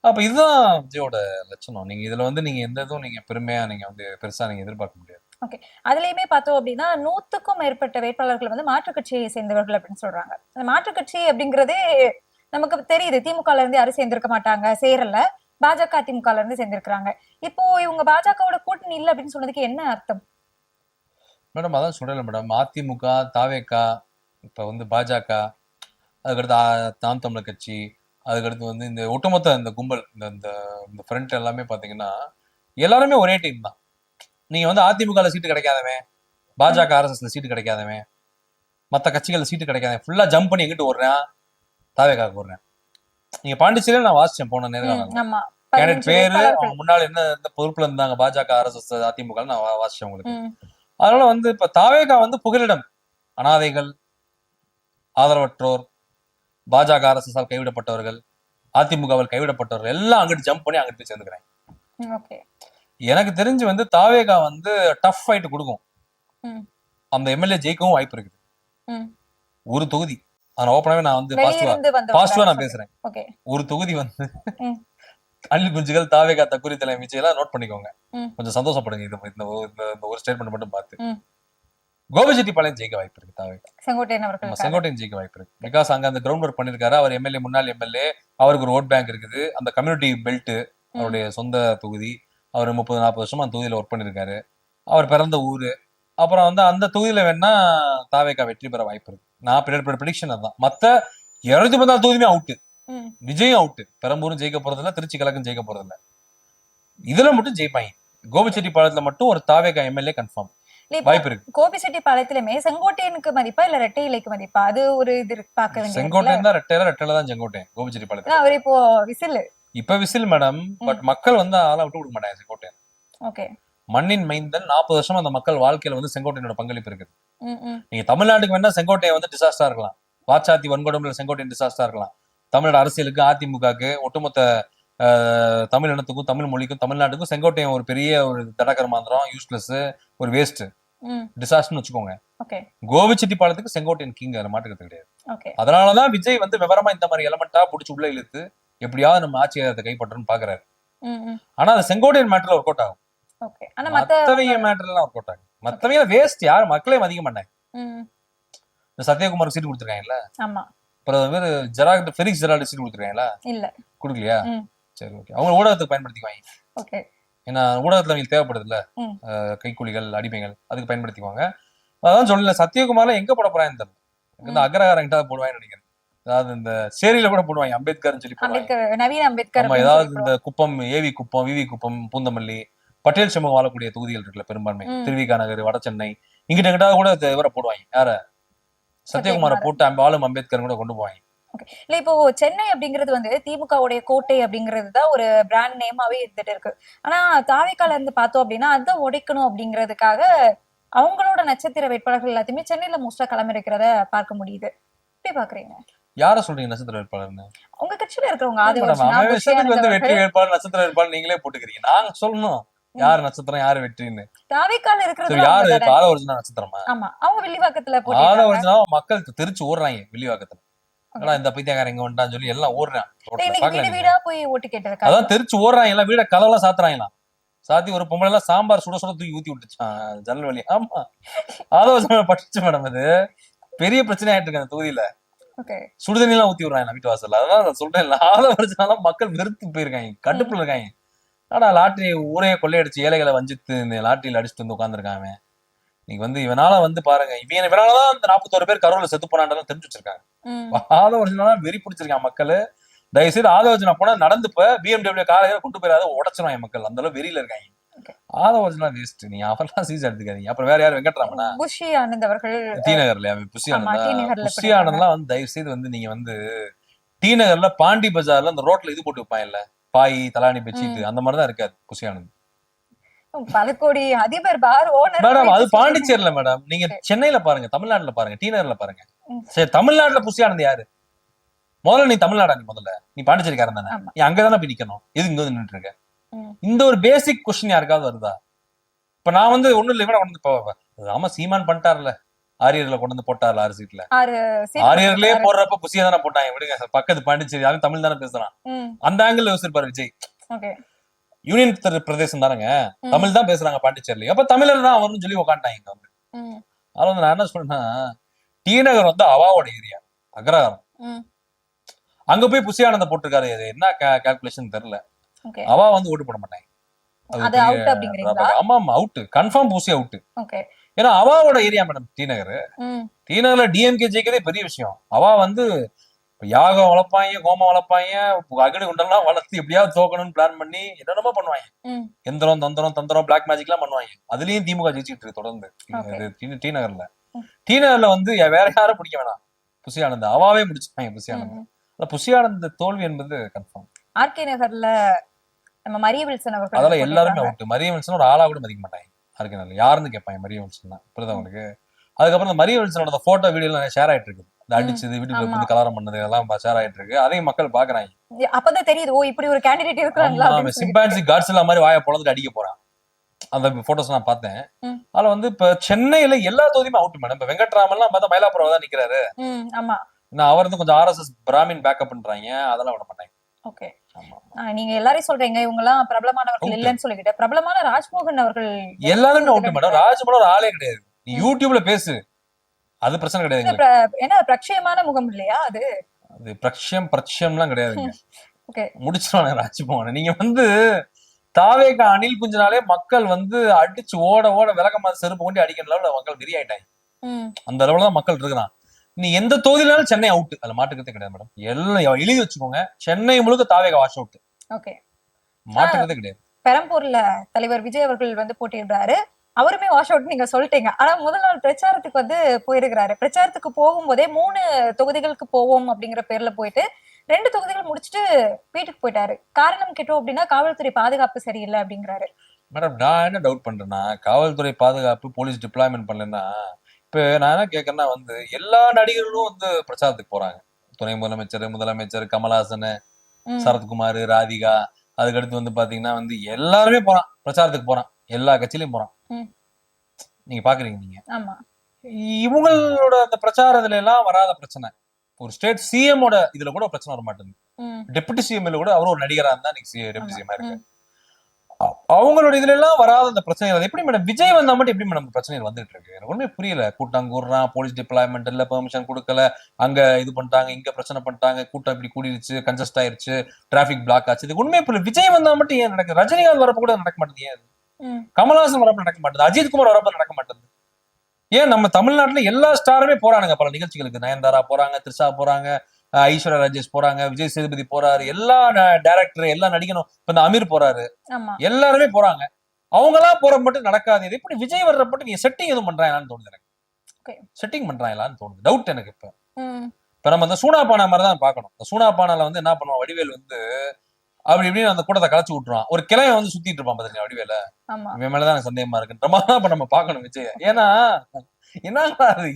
அப்ப இதுதான் விஜயோட லட்சணம். நீங்க இதுல வந்து நீங்க எந்த இதுவும் நீங்க பெருமையா நீங்க வந்து பெருசா நீங்க எதிர்பார்க்க முடியாது. ஓகே, அதுலயுமே பார்த்தோம் அப்படின்னா 100க்கும் மேற்பட்ட வேட்பாளர்கள் வந்து மாற்றுக் கட்சியை சேர்ந்தவர்கள் அப்படின்னு சொல்றாங்க. அந்த மாற்றுக் கட்சி அப்படிங்கறதே நமக்கு தெரியுது, திமுகல இருந்து யாரும் சேர்ந்திருக்க மாட்டாங்க, சேரல. பாஜக திமுகல இருந்து சேர்ந்திருக்கிறாங்க. இப்போ இவங்க பாஜகவோட கூட்டணி இல்லை அப்படின்னு சொன்னதுக்கு என்ன அர்த்தம் மேடம்? அதான் சொல்றேன் மேடம், அதிமுக, தாவேகா, இப்ப வந்து பாஜக, அதுக்கடுத்து நாம் தமிழர் கட்சி, அதுக்கடுத்து வந்து இந்த ஒட்டுமொத்த இந்த கும்பல், இந்த ஃப்ரண்ட் எல்லாமே பாத்தீங்கன்னா எல்லாருமே ஒரே டீம் தான். நீங்க வந்து அதிமுகல சீட்டு கிடைக்காதவன், பாஜக ஆர்எஸ்எஸ்ல சீட்டு கிடைக்காதவன், மற்ற கட்சிகள்ல சீட்டு கிடைக்காதவன் ஃபுல்லா ஜம்ப் பண்ணி எங்கிட்டு ஓடுறேன், தாவேகாவுக்கு ஓடுறேன். நீங்க பாண்டிச்சேரியில நான் வாசிச்சேன் போன நேரம், கேண்டிடேட் பேரு, அவங்க முன்னாள் என்ன பொறுப்புல இருந்தாங்க, பாஜக ஆர்எஸ்எஸ் அதிமுக, நான் வாசிச்சேன் உங்களுக்கு. அதனால வந்து இப்ப தாவேகா வந்து புகலிடம், அனாதைகள், ஆதரவற்றோர், பாஜக ஆர்எஸ்எஸ் கைவிடப்பட்டவர்கள், அதிமுகவில் கைவிடப்பட்டவர்கள் எல்லாம் அங்கிட்டு ஜம்ப் பண்ணி அங்கிட்டு போய் சேர்ந்துக்கிறேன். எனக்கு தெரிஞ்சு வந்து தாவேகா வந்து டஃப் ஃபைட் கொடுக்கும். அந்த எம்எல்ஏ ஜெயிக்கவும் வாய்ப்பு இருக்குது. ஒரு தொகுதி, ஆனா ஓப்பனாவே நான் வந்து பாசிட்டிவா நான் பேசுறேன். ஒரு தொகுதி வந்து அணில் குஞ்சுகள், தாவேகா, தக்குரி தலை விஜயெல்லாம் நோட் பண்ணிக்கோங்க, கொஞ்சம் சந்தோஷப்படுங்க. இந்த ஒரு ஸ்டேட்மெண்ட் மட்டும் பார்த்து. கோபிச்செட்டிப்பாளையம் ஜெயிக்க வாய்ப்பு இருக்கு தாவேகா, செங்கோட்டையன் ஜெயிக்க வாய்ப்பு இருக்கு. பிகாஸ் அங்க அந்த கிரவுண்ட் ஒர்க் பண்ணிருக்காரு அவர், எம்எல்ஏ, முன்னாள் எம்எல்ஏ, அவருக்கு ஒரு ஓட் பேங்க் இருக்குது, அந்த கம்யூனிட்டி பெல்ட் அவருடைய சொந்த தொகுதி, அவர் 30-40 வருஷமா அந்த தொகுதியில ஒர்க் பண்ணிருக்காரு, அவர் பிறந்த ஊரு. அப்புறம் வந்து அந்த தொகுதியில வேணா தாவேகா வெற்றி பெற வாய்ப்பு இருக்கு. நான் ப்ரெடிக்ஷன் அதான். மத்த 214 தொகுதியுமே அவுட்டு, விஜயும் அவுட்டு, பெரம்பூரும் ஜெயிக்க போறதில்ல, திருச்சி கிழக்கும் ஜெயிக்க போறதில்ல. இதுல மட்டும் ஜெயிப்பாங்க. கோபிச்செட்டிப்பாளையத்துல மட்டும் ஒரு தாவேகா எம்எல்ஏ கன்ஃபார்ம் வாய்ப்பு இருக்கு. கோபிச்செட்டிப்பாளையத்திலுமே செங்கோட்டையனுக்கு மதிப்பா இல்ல ரெட்டை இலைக்கு மதிப்பா, அது ஒரு இது பார்க்க வேண்டியது. செங்கோட்டையன் தான் ரெட்டையில தான் செங்கோட்டையன். கோபிச்செட்டிப்பாளையத்துல அவர் இப்போ விசில், இப்ப விசில் மேடம். பட் மக்கள் வந்து ஆளா விட்டு கொடுக்க மாட்டாங்க செங்கோட்டையன். ஓகே, மண்ணின் மைந்தன், 40 வருஷம் அந்த மக்கள் வாழ்க்கையில வந்து செங்கோட்டையனோட பங்களிப்பு இருக்குது. நீங்க தமிழ்நாட்டுக்கு வேணா செங்கோட்டையன் வந்து டிசாஸ்டரா இருக்கலாம், வாச்சாத்தி வன்கொடுமையில செங்கோட்டையன் டிசாஸ்டரா இருக்கலாம். தமிழோட அரசியலுக்கு, அதிமுகவுக்கு, ஒட்டுமொத்த தமிழ் இனத்துக்கும், தமிழ் மொழிக்கும், தமிழ்நாட்டுக்கும் செங்கோட்டையன் ஒரு பெரிய ஒரு தடகர்மாந்திரம், யூஸ்லெஸ், ஒரு வேஸ்ட், டிசாஸ்டர்னு வச்சுக்கோங்க. கோபிச்செட்டிப்பாளையத்துக்கு செங்கோட்டையன் கிங், அதுல மாட்டுக்கிறது கிடையாது. அதனாலதான் விஜய் வந்து விவரமா இந்த மாதிரி எலமெண்டா புடிச்சு உள்ள இழுத்து எப்படியாவது நம்ம ஆட்சி அதிகாரத்தை கைப்பற்றணும்னு பாக்குறாரு. ஆனா அது செங்கோட்டையன் மேட்டர்ல ஒர்க் அவுட் ஆகும், மத்தவங்க மேட்டர்லாம் ஒர்க் அவுட் ஆகும். மத்தவங்க வேஸ்ட், யாரும் மக்களே மதிக்க மாட்டாங்க. இந்த சத்யகுமார் சீட் கொடுத்துருக்காங்கல்ல, அப்புறம் ஜெரால்டு, ஃபெலிக்ஸ் ஜெரால்டு சீட் கொடுத்துருக்காங்களா? இல்ல, கொடுக்கலையா? சரி, ஓகே. அவங்க ஊடகத்துக்கு பயன்படுத்திக்குவாங்க. ஏன்னா ஊடகத்துல அவங்களுக்கு தேவைப்படுது இல்ல, கைக்கூலிகள், அடிமைகள், அதுக்கு பயன்படுத்திக்குவாங்க. அதான் சொல்லல, சத்யகுமார்ல எங்க போட போறான்னு தெரியல. இந்த அக்ரஹாரம் போடுவாங்கன்னு நினைக்கிறேன். அதாவது இந்த சேரியில கூட போடுவாங்க, அம்பேத்கர்னு சொல்லி போடுவாங்க, நவீன அம்பேத்கர். ஏதாவது இந்த குப்பம், ஏவி குப்பம், விவி குப்பம், பூந்தமல்லி, பட்டேல் சமூகம் வாழக்கூடிய தொகுதிகள் இருக்குல்ல பெரும்பான்மை, திருவிகா நகர், வட சென்னை, இங்கிட்ட கூட இவரை போடுவாங்க. யார? சத்யகுமாரை போட்டு ஆளும் அம்பேத்கர் கூட கொண்டு போவாங்க. இல்ல, இப்போ சென்னை அப்படிங்கிறது வந்து திமுகவுடைய கோட்டை அப்படிங்கிறதுதான் ஒரு பிராண்ட் நேமாவே இருந்துட்டு இருக்கு. ஆனா தாவேகால இருந்து பார்த்தோம் அப்படின்னா அதான் உடைக்கணும் அப்படிங்கிறதுக்காக அவங்களோட நட்சத்திர வேட்பாளர்கள் எல்லாத்தையுமே சென்னையில மோஸ்டா களமிருக்கிறத பார்க்க முடியுது. எப்படி பாக்குறீங்க? யார சொல்றீங்க நட்சத்திர வேட்பாளர்னு? உங்க கட்சியில இருக்கிறவங்க வெற்றி வேட்பாளர், நட்சத்திர வேட்பாளர் நீங்களே போட்டுக்கிறீங்க. நாங்க சொல்லணும் யாரு நட்சத்திரம், யாரு வெற்றின்னு. தாவேகால இருக்கிறது யாரு ஆதவர்ஜுனா நட்சத்திரமா? ஆமா, அவங்க வில்லிவாக்கத்துல ஆதவர்ஜுனா மக்கள் தெரிச்சு ஓடுறாங்க வில்லிவாக்கத்துல. ஆனா இந்த பைத்தியக்காரன் இங்க வந்துட்டான்னு சொல்லி எல்லாம் ஓடுறான். இன்னைக்கு வீடு வீடா போய் ஓட்டு கேட்டதுக்கா? அதான் தெரிச்சு ஓடுறான், எல்லாம் வீட கதவெல்லாம் சாத்துறாங்களாம். சாத்தி ஒரு பொம்பளை எல்லாம் சாம்பார் சுட சுட தூக்கி ஊத்தி விட்டுச்சான் ஜன்னல் வழி. ஆமா, ஆலோசனை பட்டுச்சு மேடம். அது பெரிய பிரச்சனை ஆயிட்டு இருக்கு அந்த தொகுதியில. சுடுதண்ணி எல்லாம் ஊத்தி விடுறாங்க வீட்டு வாசல்ல. அதான் சொல்றேன், ஆலோசனாலும் மக்கள் வெறுத்து போயிருக்காங்க, கடுப்புல இருக்காங்க. ஆனா லாட்டரி ஊரைய கொள்ளையடிச்சு ஏழைகளை வஞ்சித்து இந்த லாட்டரியில அடிச்சுட்டு வந்து உட்காந்துருக்காங்க. இன்னைக்கு வந்து இவனால வந்து பாருங்க, இவனாலதான் இந்த 41 பேர் கரோல செத்து போனான்னு தெரிஞ்சு வச்சிருக்காங்க. ஆதவர்ஜனா வெறி பிடிச்சிருக்காங்க மக்கள். தயவுசெய்து ஆதவர்ஜனா போனா நடந்துப்ப BMW காலையில கொண்டு போயிடாத, உடச்சிருவாங்க மக்கள். அந்த அளவு வெறியில இருக்காங்க. ஆதவர்ஜனா வேஸ்ட். நீங்க அவரெல்லாம் சீசா எடுத்துக்காதீங்க. அப்புறம் வேற யார்? வெங்கட்ராமனா, புஷி ஆனந்த் அவர்கள் டி நகர்ல. புஷி ஆனந்த்லாம் வந்து தயவுசெய்து வந்து நீங்க வந்து டி நகர்ல பாண்டி பஜார்ல அந்த ரோட்ல இது போட்டு வைப்பாங்கல்ல, பாய் தலாணி பெட்ஷீட், அந்த மாதிரிதான் இருக்காது புஷி ஆனந்த். பல கோடி அதிபர் பார் ஓனர் மேடம். அது பாண்டிச்சேரியில மேடம். நீங்க சென்னையில பாருங்க, தமிழ்நாட்டுல பாருங்க, டி நகர்ல பாருங்க. சரி, தமிழ்நாட்டுல புஷி ஆனந்த் யாரு? முதல்ல நீ தமிழ்நாடா? நீ முதல்ல நீ பாண்டிச்சேரிக்காரன் தானே? நீ அங்கதானே போய் நிக்கணும். எது இங்க வந்து நின்றுட்டு இருக்க? இந்த ஒரு பேசிக் கொஸ்டின் யாருக்காவது வருதா? இப்ப நான் வந்து ஒண்ணும் இல்லை, இவனை வந்து ஆமா சீமான் பண்ணிட்டார்ல, ஆரியர்ல கொண்டு வந்து போட்டார்ல 6 சீட்ல. ஆரியர்லயே போடுறப்ப புசியா தானே போட்டாங்க. விடுங்க, பக்கத்து பாண்டிச்சேரி, அவன் தமிழ் தானே பேசுறான். அந்த ஆங்கிள் யோசிச்சிருப்பாரு விஜய். யூனியன் பிரதேசம் தானங்க, தமிழ் தான் பேசுறாங்க பாண்டிச்சேரியில. அப்ப தமிழர் தான் அவர்னு சொல்லி உட்காந்துட்டாங்க இங்க வந்து. அதனால வந்து நான் என்ன சொல்றேன்னா, டி நகர் வந்து அவாவோட ஏரியா, அக்ரஹாரம். அங்க போய் புஷி ஆனந்த போட்டிருக்காரு. என்ன கால்குலேஷன் தெரியல. அவா வந்து ஓட்டு போட மாட்டாங்க. ஆமா ஆமா, அவுட் கன்ஃபார்ம். Bussy out. ஏன்னா அவாவோட ஏரியா மேடம் டி நகர். டி நகர்ல டிஎம்கே ஜெயிக்கிறதே பெரிய விஷயம். அவா வந்து யாகம் வளர்ப்பாங்க, கோமம் வளர்ப்பாங்க, அக்னி குண்டெல்லாம் வளர்த்து எப்படியாவது தோக்கணும்னு பிளான் பண்ணி என்னென்னமோ பண்ணுவாங்க. எந்திரம் தந்திரம் பிளாக் மேஜிக் எல்லாம் பண்ணுவாங்க. அதுலயும் திமுக ஜெயிச்சுட்டு இருக்கு தொடர்ந்து டி நகர்ல. டி நகர்ல வந்து வேற யாரும் பிடிக்க வேணாம், புஷி ஆனந்த் அவாவே முடிச்சுட்டாங்க. புஷி ஆனந்த் புஷி ஆனந்த் தோல்வி என்பது கன்ஃபார்ம். ஆர்கே நகர்ல நம்ம மரிய வில்சன் அவர்கள், அதெல்லாம் எல்லாருமே அவுட். மரிய வில்சன் ஒரு ஆளா கூட மதிக்க மாட்டாங்க ஆர்கே நகர்ல. யாருன்னு கேட்பாங்க மரிய வில்சன் தான். புரியுதா உங்களுக்கு? அதுக்கப்புறம் இந்த மரிய வில்சனோட போட்டோ வீடியோ எல்லாம் ஷேர் ஆயிட்டு இருக்கு. அடிச்சது, வீட்டுக்குள்ள வந்து கலவரம் பண்ணது எல்லாம் ஷேர் ஆயிட்டு இருக்கு. அதையும் மக்கள் பாக்குறாங்க. அப்பதான் தெரியுது, ஓ இப்படி ஒரு கேண்டிடேட் இருக்காங்களா. சிம்பான்சி காட்ஸ்ல மாதிரி வாயை பொளந்துட்டு அடிக்க போறான். அந்த போட்டோஸ் நான் பார்த்தேன். அதுல வந்து இப்ப சென்னையில எல்லா தொகுதியுமே அவுட் மேடம். இப்ப வெங்கட்ராமன் எல்லாம் பார்த்தா மயிலாப்புரம் தான் நிக்கிறாரு. ஆமா, அவர் வந்து கொஞ்சம் RSS பிராமின் பேக்கப் பண்றாங்க, அதெல்லாம் விட மாட்டாங்க. ஓகே, நீங்க எல்லாரையும் சொல்றீங்க இவங்க எல்லாம் பிரபலமானவர்கள் இல்லன்னு சொல்லிக்கிட்டு, பிரபலமான ராஜ்மோகன் அவர்கள் எல்லாருமே அவுட் மேடம். ராஜ்மோகன் ஒரு ஆளே கிடையாது. நீ யூடியூப்ல பேசு, அது பிரச்சனை கிடையாது. ஏன்னா பிரக்ஷயமான முகம் இல்லையா அது? அது பிரக்ஷயம்லாம் கிடையாதுங்க. முடிச்சிருவாங்க ராஜ்மோகன். நீங்க வந்து தாவேகா அணில் குஞ்சினாலே மக்கள் வந்து அடிச்சு ஓட விலகமா செருப்பு கொண்டு அடிக்கிற லெவல்ல மக்கள் வெறியாயிட்டாங்க. அந்த லெவல்ல தான் மக்கள் இருக்கிறான். நீ எந்த தொகுதியிலும் சென்னை அவுட், அதுல மாட்டுக்கிறதே கிடையாது மேடம். எல்லாம் எழுதி வச்சுக்கோங்க, சென்னை முழுக்க தாவேகா வாஷ் அவுட். ஓகே, மாட்டுக்கிறதே கிடையாது. பெரம்பூர்ல தலைவர் விஜய் அவர்கள் வந்து போட்டியிடுறாரு, அவருமே வாஷ் அவுட் நீங்க சொல்லிட்டீங்க. ஆனா முதல் நாள் பிரச்சாரத்துக்கு வந்து போயிருக்கிறாரு. பிரச்சாரத்துக்கு போகும்போதே 3 தொகுதிகளுக்கு போவோம் அப்படிங்கிற பேர்ல போயிட்டு 2 தொகுதிகள் முடிச்சுட்டு வீட்டுக்கு போயிட்டாரு. காரணம் கேட்டோம் அப்படின்னா காவல்துறை பாதுகாப்பு சரியில்லை அப்படிங்கிறாரு. மேடம் நான் என்ன டவுட் பண்றேன்னா, காவல்துறை பாதுகாப்பு போலீஸ் டிப்ளாய்மெண்ட் பண்ணலன்னா, இப்ப நான் என்ன கேட்கறேன்னா வந்து எல்லா நடிகர்களும் வந்து பிரச்சாரத்துக்கு போறாங்க. துணை முதலமைச்சர் கமல்ஹாசன், சரத்குமார், ராதிகா, அதுக்கடுத்து வந்து பாத்தீங்கன்னா வந்து எல்லாருமே போறான், பிரச்சாரத்துக்கு போறான், எல்லா கட்சியிலயும் போறான். நீங்க பாக்குறீங்க. நீங்க இவங்களோட அந்த பிரச்சாரத்துல எல்லாம் வராத பிரச்சனை ஒரு ஸ்டேட் சிஎம் ஓட இதுல கூட பிரச்சனை வர மாட்டேங்குது. டெபுட்டி சிஎம் கூட அவரும் ஒரு நடிகரா இருந்தா டெபுட்டி சிஎம் இருக்கு. அவங்களோட இதுல எல்லாம் வராத அந்த பிரச்சனைகள் எப்படி மேடம் விஜய் வந்தா மட்டும் எப்படி மேடம் பிரச்சனைகள் வந்துட்டு இருக்கு? எனக்கு ஒண்ணுமே புரியல. கூட்டம் கூடுறான், போலீஸ் டிப்ளாய்மெண்ட் இல்ல, பெர்மிஷன் கொடுக்கல, அங்க இது பண்ணிட்டாங்க, இங்க பிரச்சனை பண்ணிட்டாங்க, கூட்டம் இப்படி கூடிருச்சு, கன்ஜஸ்ட் ஆயிருச்சு, டிராபிக் பிளாக் ஆச்சு. இது உண்மையே புரியல. விஜய் வந்தா மட்டும் ஏன் நடக்குது? ரஜினிகாந்த் வரப்ப கூட நடக்க மாட்டேங்குது. ஏன் கமல்ஹாசன் வரப்ப நடக்க மாட்டேங்குது? அஜித் குமார் வரப்ப நடக்க மாட்டேங்குது? ஏன் நம்ம தமிழ்நாட்டுல எல்லா ஸ்டாருமே போறானுங்க பல நிகழ்ச்சிகளுக்கு. நயன்தாரா போறாங்க, த்ரிஷா போறாங்க, ஐஸ்வர்யா ராஜேஷ் போறாங்க, விஜய் சேதுபதி போறாரு, எல்லா டைரக்டர் எல்லா நடிகனும், இப்ப இந்த அமீர் போறாரு, எல்லாருமே போறாங்க. அவங்க எல்லாம் போற மட்டும் நடக்காது. இது எப்படி விஜய் வர்ற மட்டும் நீங்க செட்டிங் எதுவும் பண்றாங்களான்னு தோணுது எனக்கு. செட்டிங் பண்றாங்களான்னு தோணுது, டவுட் எனக்கு. இப்ப நம்ம இந்த சூனாபானா மாதிரிதான் பாக்கணும். சூனாபானால வந்து என்ன பண்ணுவான் வடிவேல் வந்து அப்படி இப்படின்னு அந்த கூட்டத்தை கலைச்சு விட்டுருவான். ஒரு கிளைய வந்து சுத்திட்டு இருப்பான் பாத்தீங்க வடிவேல. இவன் மேலதான் எனக்கு சந்தேகமா இருக்குன்ற மாதிரி இப்ப நம்ம பாக்கணும் விஜய். ஏன்னா என்ன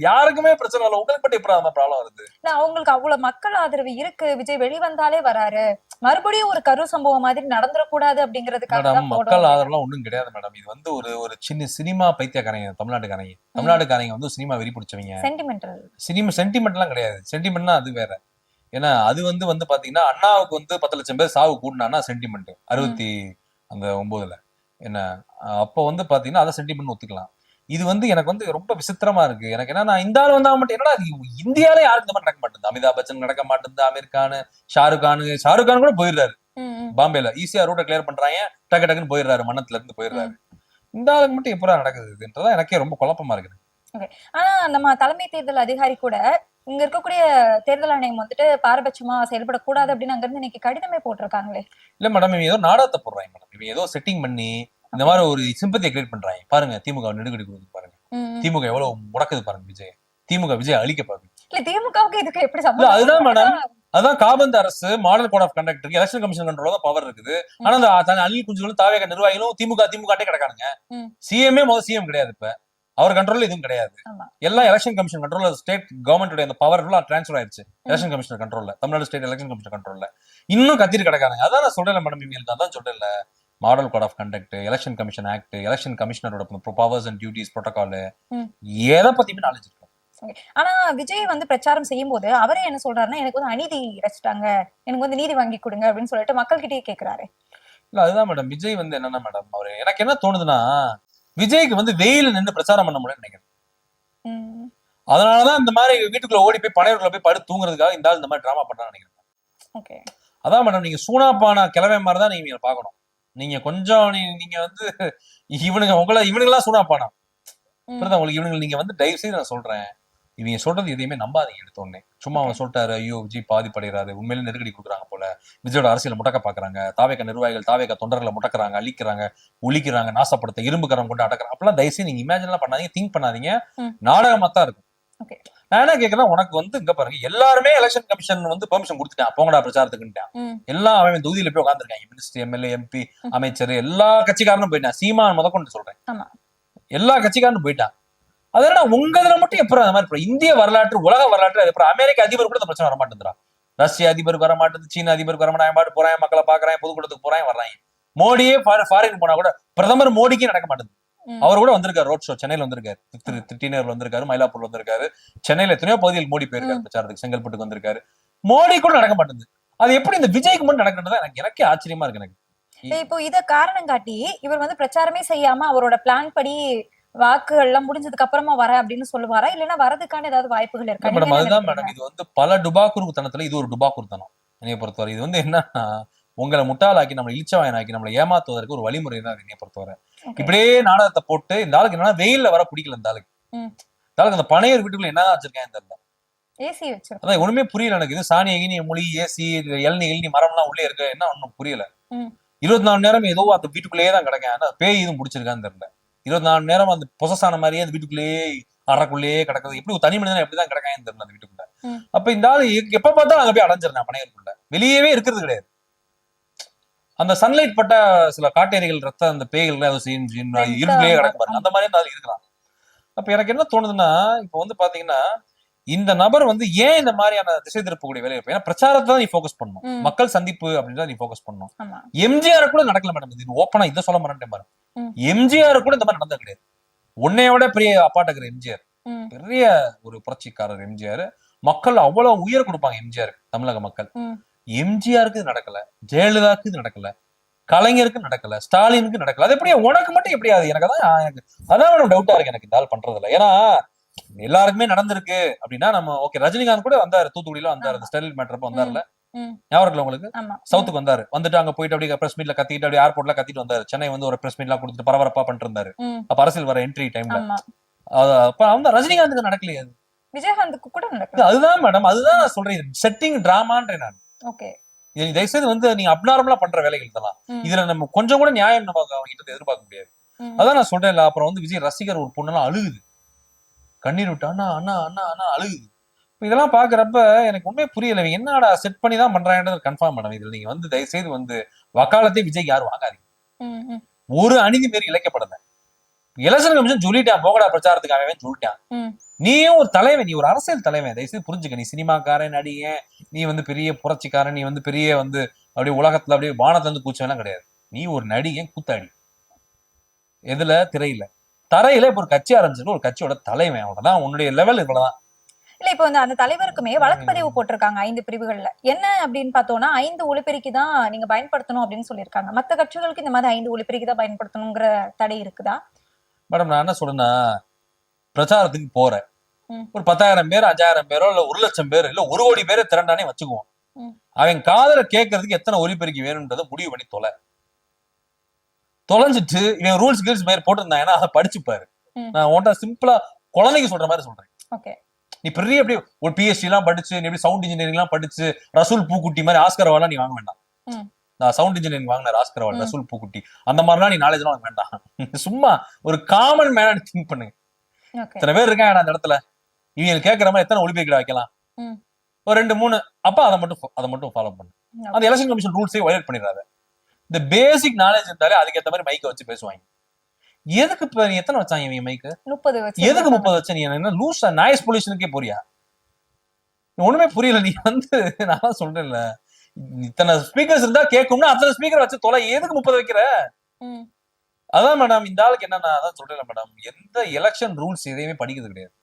யாருக்குமே பிரச்சனை இல்லை, உங்களுக்கு மட்டும் எப்படி அந்த ப்ராப்ளம் வருது? அவங்களுக்கு அவ்வளவு மக்கள் ஆதரவு இருக்கு, விஜய் வெளிவந்தாலே வராரு, மறுபடியும் ஒரு கரு சம்பவம் மாதிரி நடந்துடக்கூடாது அப்படிங்கிறதுக்காக மக்கள் ஆதரவுலாம் ஒண்ணும் கிடையாது மேடம். இது வந்து ஒரு சின்ன சினிமா பைத்தியக்காரங்க தமிழ்நாட்டுக்காரங்க வந்து சினிமா வெறி பிடிச்சவங்க. சென்டிமெண்டல் சினிமா சென்டிமெண்ட் எல்லாம் கிடையாது. சென்டிமெண்ட்னா அது வேற. ஏன்னா அது வந்து பாத்தீங்கன்னா அண்ணாவுக்கு வந்து 10 லட்சம் பேர் சாவு கூட்டினான்னா சென்டிமெண்ட் 69ல என்ன அப்போ வந்து பாத்தீங்கன்னா அதை சென்டிமெண்ட் ஒத்துக்கலாம். இது வந்து எனக்கு வந்து ரொம்ப விசித்திரமா இருக்கு. எனக்கு என்னன்னா இந்த ஆள் வந்தா மட்டும் என்னடா இந்தியாவில யாருக்கு இந்த மாதிரி நடக்க மாட்டேங்குது. அமிதாப் பச்சன் நடக்க மாட்டேங்குது, அமீர் கான், ஷாருக் கான் கூட போயிடுறாரு பாம்பேல, ஈஸியா ரூட்டை கிளியர் பண்றாங்க, டக்கு டக்குன்னு போயிடுறாரு, மன்னத்துல இருந்து போயிடுறாரு. இந்த ஆளுக்கு மட்டும் எப்படா நடக்குதுன்றதா எனக்கே ரொம்ப குழப்பமா இருக்குது. ஆனா நம்ம தலைமை தேர்தல் அதிகாரி கூட இங்க இருக்கக்கூடிய தேர்தல் ஆணையம் வந்துட்டு பாரபட்சமா செயல்படக்கூடாது அப்படின்னு அங்க இருந்து இன்னைக்கு கடிதமே போட்டிருக்காங்களே. இல்ல மேடம், இவங்க ஏதோ நாடகத்தை போடுறாங்க மேடம். இவங்க ஏதோ செட்டிங் பண்ணி இந்த மாதிரி ஒரு சிம்பத்தியை கிரியேட் பண்றாங்க. பாருங்க திமுக நெடுக்கடி கொடுக்குது பாருங்க, திமுக எவ்வளவு முடக்குது பாருங்க விஜய் அழிக்க பாருங்க. இல்ல திமுகவுக்கு இதுக்கு எப்படி அதுதான் மேடம், அதான் காபந்து அரசு மாடல் கோட் ஆஃப் கண்டக்டருக்கு எலெக்ஷன் கமிஷன் கண்ட்ரோல தான் பவர் இருக்குது. ஆனா அந்த அணில் குஞ்சுகளும் தாவேக நிர்வாகிகளும் திமுக கிடக்கானுங்க. சிஎம்ஏ முதல் சிஎம் கிடையாது, இப்ப அவர் கண்ட்ரோல்ல எதுவும் கிடையாது. எல்லாம் எலெக்ஷன் கமிஷன் கண்ட்ரோல்ல, ஸ்டேட் கவர்மெண்ட் அந்த பவர் டிரான்ஸ்பர் ஆயிடுச்சு எலெக்ஷன் கமிஷனர் கண்ட்ரோல்ல, தமிழ்நாடு ஸ்டேட் எலெக்ஷன் கமிஷன் கண்ட்ரோல்ல. இன்னும் கத்திட்டு கிடக்கானுங்க. அதான் நான் சொல்றேன் மேடம், இவங்களுக்கு அதான் சொல்றேன்ல, model code of conduct, election commission act, election கமிஷனரோட பவர்ஸ் அண்ட் டியூட்டிஸ், புரோட்டோகால், எதை பத்தியுமே நாலேஜ் இருக்கும். ஆனா விஜய் வந்து பிரச்சாரம் செய்யும் போது அவரே என்ன சொல்றாருன்னா, எனக்கு வந்து அநீதி ரசிட்டாங்க, எனக்கு வந்து நீதி வாங்கி கொடுங்க அப்படின்னு சொல்லிட்டு மக்கள் கிட்டே கேக்குறாரு. இல்ல அதுதான் மேடம், விஜய் வந்து என்னன்னா மேடம், அவரு எனக்கு என்ன தோணுதுன்னா, விஜய்க்கு வந்து வெயில நின்று பிரச்சாரம் பண்ண முடியும்னு நினைக்கிறேன். அதனாலதான் இந்த மாதிரி வீட்டுக்குள்ள ஓடி போய் பனையூர்ல போய் படுத்து தூங்குறதுக்காக இந்த ஆள் இந்த மாதிரி டிராமா பண்றான்னு நினைக்கிறேன். அதான் மேடம், நீங்க சூனாப்பான கிழமை மாதிரிதான் நீங்க பாக்கணும். நீங்க கொஞ்சம் நீங்க வந்து இவனுங்கெல்லாம் சூனாப்பானா உங்களுக்கு, இவனுங்க நீங்க வந்து தயவு செய்து நான் சொல்றேன், இவங்க சொல்றது எதையுமே நம்பாதீங்க எடுத்தோடனே. சும்மா அவன் சொல்லிட்டாரு, ஐயோ விஜய் பாதிப்படைகிறாரு, உண்மையிலே நெருக்கடி கொடுக்குறாங்க போல, விஜயோட அரசியல முடக்க பாக்குறாங்க, தாவேக நிர்வாகிகள் தாவேக தொண்டர்களை முடக்கிறாங்க, அழிக்கிறாங்க, ஒழிக்கிறாங்க, நாசப்படுத்த இரும்புக்கரம் கொண்டு அடக்கிறாங்க, அப்பெல்லாம் தயவுசெய்து நீங்க இமேஜின் எல்லாம் பண்ணாதீங்க, திங்க் பண்ணாதீங்க. நாடகமா தான் இருக்கும். நான் என்ன கேட்கிறேன், உனக்கு வந்து இங்க பாருங்க, எல்லாருமே எலெக்ஷன் கமிஷன் வந்து பெர்மிஷன் கொடுத்துட்டான், போங்கடா பிரச்சாரத்துக்குட்டான். எல்லாம் அவன் தொகுதியில போய் உட்காந்துருக்காங்க, மினிஸ்டர், எம்எல்ஏ, எம்பி, அமைச்சர், எல்லா கட்சிக்காரனும் போயிட்டான். சீமான் முதற்கொண்டு சொல்றேன், எல்லா கட்சிக்காரனும் போயிட்டான். அதனால உங்க இதுல மட்டும் எப்படி அந்த மாதிரி இந்திய வரலாற்று, உலக வரலாற்று, அப்புறம் அமெரிக்க அதிபர் கூட இந்த பிரச்சனை வரமாட்டேங்கிறா, ரஷ்ய அதிபருக்கு வரமாட்டேங்குது, சீன அதிபருக்கு வரமாட்டேன், பாட்டு போறாங்க, மக்களை பாக்குறாங்க, பொதுக்கூட்டத்துக்கு போறாங்க, வர்றாங்க. மோடியே ஃபாரின் போனா கூட பிரதமர் மோடிக்கே நடக்க மாட்டேங்குது. அவர் கூட வந்திருக்காரு, ரோட் ஷோ சென்னையில வந்திருக்காரு, டினர்ல வந்திருக்காரு, மயிலாப்பூர்ல வந்திருக்காரு, சென்னையில எத்தனையோ பகுதியில் மோடி போயிருக்காரு பிரச்சாரத்துக்கு, செங்கல்பட்டுக்கு வந்திருக்காரு. மோடி கூட நடக்க மாட்டேங்குது. அது எப்படி இந்த விஜய்க்கு மட்டும் நடக்கிறதா எனக்கே ஆச்சரியமா இருக்கு. எனக்கு இப்போ இத காரணம் காட்டி இவர் வந்து பிரச்சாரமே செய்யாம அவரோட பிளான் படி வாக்குகள் எல்லாம் முடிஞ்சதுக்கு அப்புறமா வர அப்படின்னு சொல்லுவாரா, இல்லைன்னா வரதுக்கான ஏதாவது வாய்ப்புகள் இருக்கா? மேடம் அதுதான் மேடம், இது வந்து பல டுபாக்குருத்தனத்துல இது ஒரு டுபாக்குருத்தனம் என்னைய பொறுத்தவரை. இது வந்து என்னன்னா, உங்களை முட்டாளாக்கி, நம்மளை இழிச்சவாயனாக்கி, நம்மளை ஏமாத்துவதற்கு ஒரு வழிமுறை தான் என்னைய பொறுத்தவரை. இப்படியே நாடகத்தை போட்டு இந்த ஆளுக்கு என்னன்னா வெயில்ல வர பிடிக்கல. இந்த ஆளுக்கு அந்த பனையூர் வீட்டுக்குள்ள என்ன வச்சிருக்கேன் தெரியல, ஏசி வச்சு அதான் ஒண்ணுமே புரியல எனக்கு. இது சாணி எகினி மொழி ஏசி இளநி மரம் எல்லாம் உள்ளே இருக்கு, என்ன ஒண்ணும் புரியல. 24 நேரம் ஏதோ அந்த வீட்டுக்குள்ளேயே தான் கிடக்கேன். பேய் இதுவும் பிடிச்சிருக்கான்னு தெரியல. 24 நேரம் அந்த பொசஸான மாதிரியே அந்த வீட்டுக்குள்ளேயே அறக்குள்ளேயே கிடக்குது. எப்படி ஒரு தனி மனிதன் எப்படிதான் கிடக்கான்னு தெரியல அந்த வீட்டுக்குள்ள. அப்ப இந்த ஆளு எப்ப பார்த்தா அங்க போய் அடைஞ்சிருந்தேன் பனையூருக்குள்ள, வெளியவே இருக்கிறது கிடையாது. அந்த சன்லைட் பட்ட சில காட்டேரிகள் ரத்த அந்த பேய்கள் இருட்டுலயே கிடக்கு பாருங்க, அந்த மாதிரி இருந்தாலும் இருக்கலாம். அப்ப எனக்கு என்ன தோணுதுன்னா, இப்ப வந்து பாத்தீங்கன்னா இந்த நபர் வந்து ஏன் இந்த மாதிரியான திசை திருப்பக்கூடிய வேலை இருப்பேன். ஏன்னா பிரச்சாரத்தை தான் நீ போக்கஸ் பண்ணணும், மக்கள் சந்திப்பு அப்படின்றத நீ போக்கஸ் பண்ணணும். எம்ஜிஆர் கூட நடக்கல மேடம், இது ஓப்பனா இதை சொல்ல மாட்டேன் பாருங்க. எம்ஜிஆர் கூட இந்த மாதிரி நடந்தது கிடையாது. உன்னையோட பெரிய அப்பாட்டக்கிற எம்ஜிஆர், பெரிய ஒரு புரட்சிக்காரர் எம்ஜிஆர். மக்கள் அவ்வளவு உயர் கொடுப்பாங்க எம்ஜிஆர், தமிழக மக்கள். எம்ஜிஆருக்கு இது நடக்கல, ஜெயலலிதாவுக்கு இது நடக்கல, கலைஞருக்கு நடக்கல, ஸ்டாலினுக்கு நடக்கல. அது எப்படியா உனக்கு மட்டும் எப்படியாது? எனக்கு அதான் டவுட்டா இருக்கு எனக்கு இந்த ஆள் பண்றதுல. ஏன்னா எல்லாருக்குமே நடந்திருக்கு அப்படின்னா நம்ம ஓகே. ரஜினிகாந்த் கூட வந்தாரு, தூத்துக்குடியில வந்தாரு, அந்த ஸ்டெர்லைட் மேட்டர் வந்தாருல, ஞாபகம் உங்களுக்கு? சவுத்துக்கு வந்தாரு, வந்துட்டு அங்க போயிட்டு அப்படியே பிரஸ் மீட்ல கத்திட்டு அப்படியே ஏர்போர்ட்ல கத்திட்டு வந்தாரு. சென்னை வந்து ஒரு பிரஸ் மீட்லாம் கொடுத்துட்டு பரபரப்பா பண்ணிட்டு இருந்தாரு. அப்ப அரசியல் வர என்ட்ரி டைம்ல அப்ப அந்த ரஜினிகாந்துக்கு நடக்கலையே, அது விஜயகாந்துக்கு கூட நடக்கல. அதுதான் மேடம், அதுதான் நான் சொல்றேன், செட்டிங் டிராமான்றேன் நான். தயவுசெய்து வந்து நீங்க அப்நார்மலா பண்ற வேலைகள் இதெல்லாம். இதுல நம்ம கொஞ்சம் கூட நியாயம் நம்ம கிட்ட எதிர்பார்க்க முடியாது. அதான் நான் சொல்றேன். அப்புறம் வந்து விஜய் ரசிகர் ஒரு பொண்ணெல்லாம் அழுகுது, கண்ணீர் விட்டு அண்ணா அண்ணா அண்ணா அண்ணா அழுகுது. இதெல்லாம் பாக்குறப்ப எனக்கு உண்மையே புரியல, என்னடா செட் பண்ணி தான் பண்றாங்கன்றது கன்ஃபார்ம் மேடம். இதுல நீங்க வந்து தயவுசெய்து வந்து வக்காலத்தை விஜய் யாரும் வாங்காதீங்க. ஒரு அநீதி மாரி இழைக்கப்படல. எலெக்ஷன் கமிஷன் சொல்லிட்டான், போகடா பிரச்சாரத்துக்காகவே சொல்லிட்டான். நீயும் ஒரு தலைவன், நீ ஒரு அரசியல் தலைவன், தயவுசெய்து புரிஞ்சுக்க. நீ சினிமாக்காரன், நடிகன், நீ வந்து பெரிய புரட்சிக்காரன், நீ வந்து பெரிய வந்து அப்படியே உலகத்துல அப்படியே வானத்துல இருந்து கூச்சவெல்லாம் கிடையாது. நீ ஒரு நடிகன், கூத்தாடி. எதுல? திரையில. தரையில இப்ப ஒரு கட்சி ஆரம்பிச்சிருக்க, ஒரு கட்சியோட தலைவன், அவ்வளவுதான். உன்னுடைய லெவல் இவ்வளவுதான். இல்ல இப்ப வந்து அந்த தலைவருக்குமே வழக்கு பதிவு போட்டிருக்காங்க 5 பிரிவுகள்ல. என்ன அப்படின்னு பார்த்தோம்னா 5 ஒலிபெருக்கி தான் நீங்க பயன்படுத்தணும் அப்படின்னு சொல்லியிருக்காங்க. மத்த கட்சிகளுக்கு இந்த மாதிரி 5 ஒலிபெருக்கி தான் பயன்படுத்தணுங்கிற தடை இருக்குதா? மேடம் நான் என்ன சொல்றேன்னா, பிரச்சாரத்துக்கு போறேன், ம். ஒரு 10,000 பேர் 5,000 பேரோ இல்ல 1,00,000 பேர் இல்ல 1 கோடி பேரை திரண்டானே வச்சுக்குவோம். ம். அவன் காதுல கேட்கறதுக்கு எத்தனை ஒலிபெருக்கி வேணும்ன்றதை முடிவு பண்ணி தொலைஞ்சிட்டு இவன் ரூல்ஸ் கில்ஸ் மாதிரி போட்டிருந்தாங்கன்னா அதை படிச்சுப்பாரு. ம். நான் உன்ட்ட சிம்பிளா குழந்தைக்கு சொல்ற மாதிரி சொல்றேன். ஓகே. நீ பெரிய எப்படி ஒரு பிஎஸ்சி எல்லாம் படிச்சு நீ எப்படி சவுண்ட் இன்ஜினியரிங் எல்லாம் படிச்சு ரசூல் பூக்குட்டி மாதிரி ஆஸ்கர் அவார்ட்லாம் நீ வாங்க வேண்டாம். ம். நான் சவுண்ட் இன்ஜினியரிங் வாங்கினார் ஆஸ்கர் அவார்ட், ம். ரசூல் பூக்குட்டி அந்த மாதிரிலாம் நீ நாலேஜ் எல்லாம் வேண்டாம். சும்மா ஒரு காமன் மேனா திங்க் பண்ணுங்க. ஓகே. இத்தனை பேர் இருக்காங்க அந்த இடத்துல, இவங்க கேட்கற மாதிரி எத்தனை ஒலிபெருக்கில வைக்கலாம், ம். ஒரு 2-3 அப்ப அதை மட்டும் ஃபாலோ பண்ணு. அந்த எலெக்ஷன் கமிஷன் ரூல்ஸே வயலேட் பண்ணிடாத. இந்த பேசிக் நாலேஜ் இருந்தாலே அதுக்கேற்ற மாதிரி மைக்கை வச்சு பேசுவாங்க. எதுக்கு இப்ப நீ எத்தனை வச்சாங்க இவங்க மைக்கு? 30 வச்சு. எதுக்கு 30 வச்ச? நீ என்ன லூஸ் நாய்ஸ் பொல்யூஷனுக்கே போறியா? ஒண்ணுமே புரியல. நீ வந்து நான் சொல்றேன்ல, இத்தனை ஸ்பீக்கர்ஸ் இருந்தா கேட்கும்னா அத்தனை ஸ்பீக்கர் வச்சு தொலை. எதுக்கு 30 வைக்கிற? ம். அதான் மேடம் இந்த ஆளுக்கு என்னன்னா, அதான் சொல்றேன் மேடம், எந்த எலெக்ஷன் ரூல்ஸ் எதையுமே படிக்கிறது கிடையாது.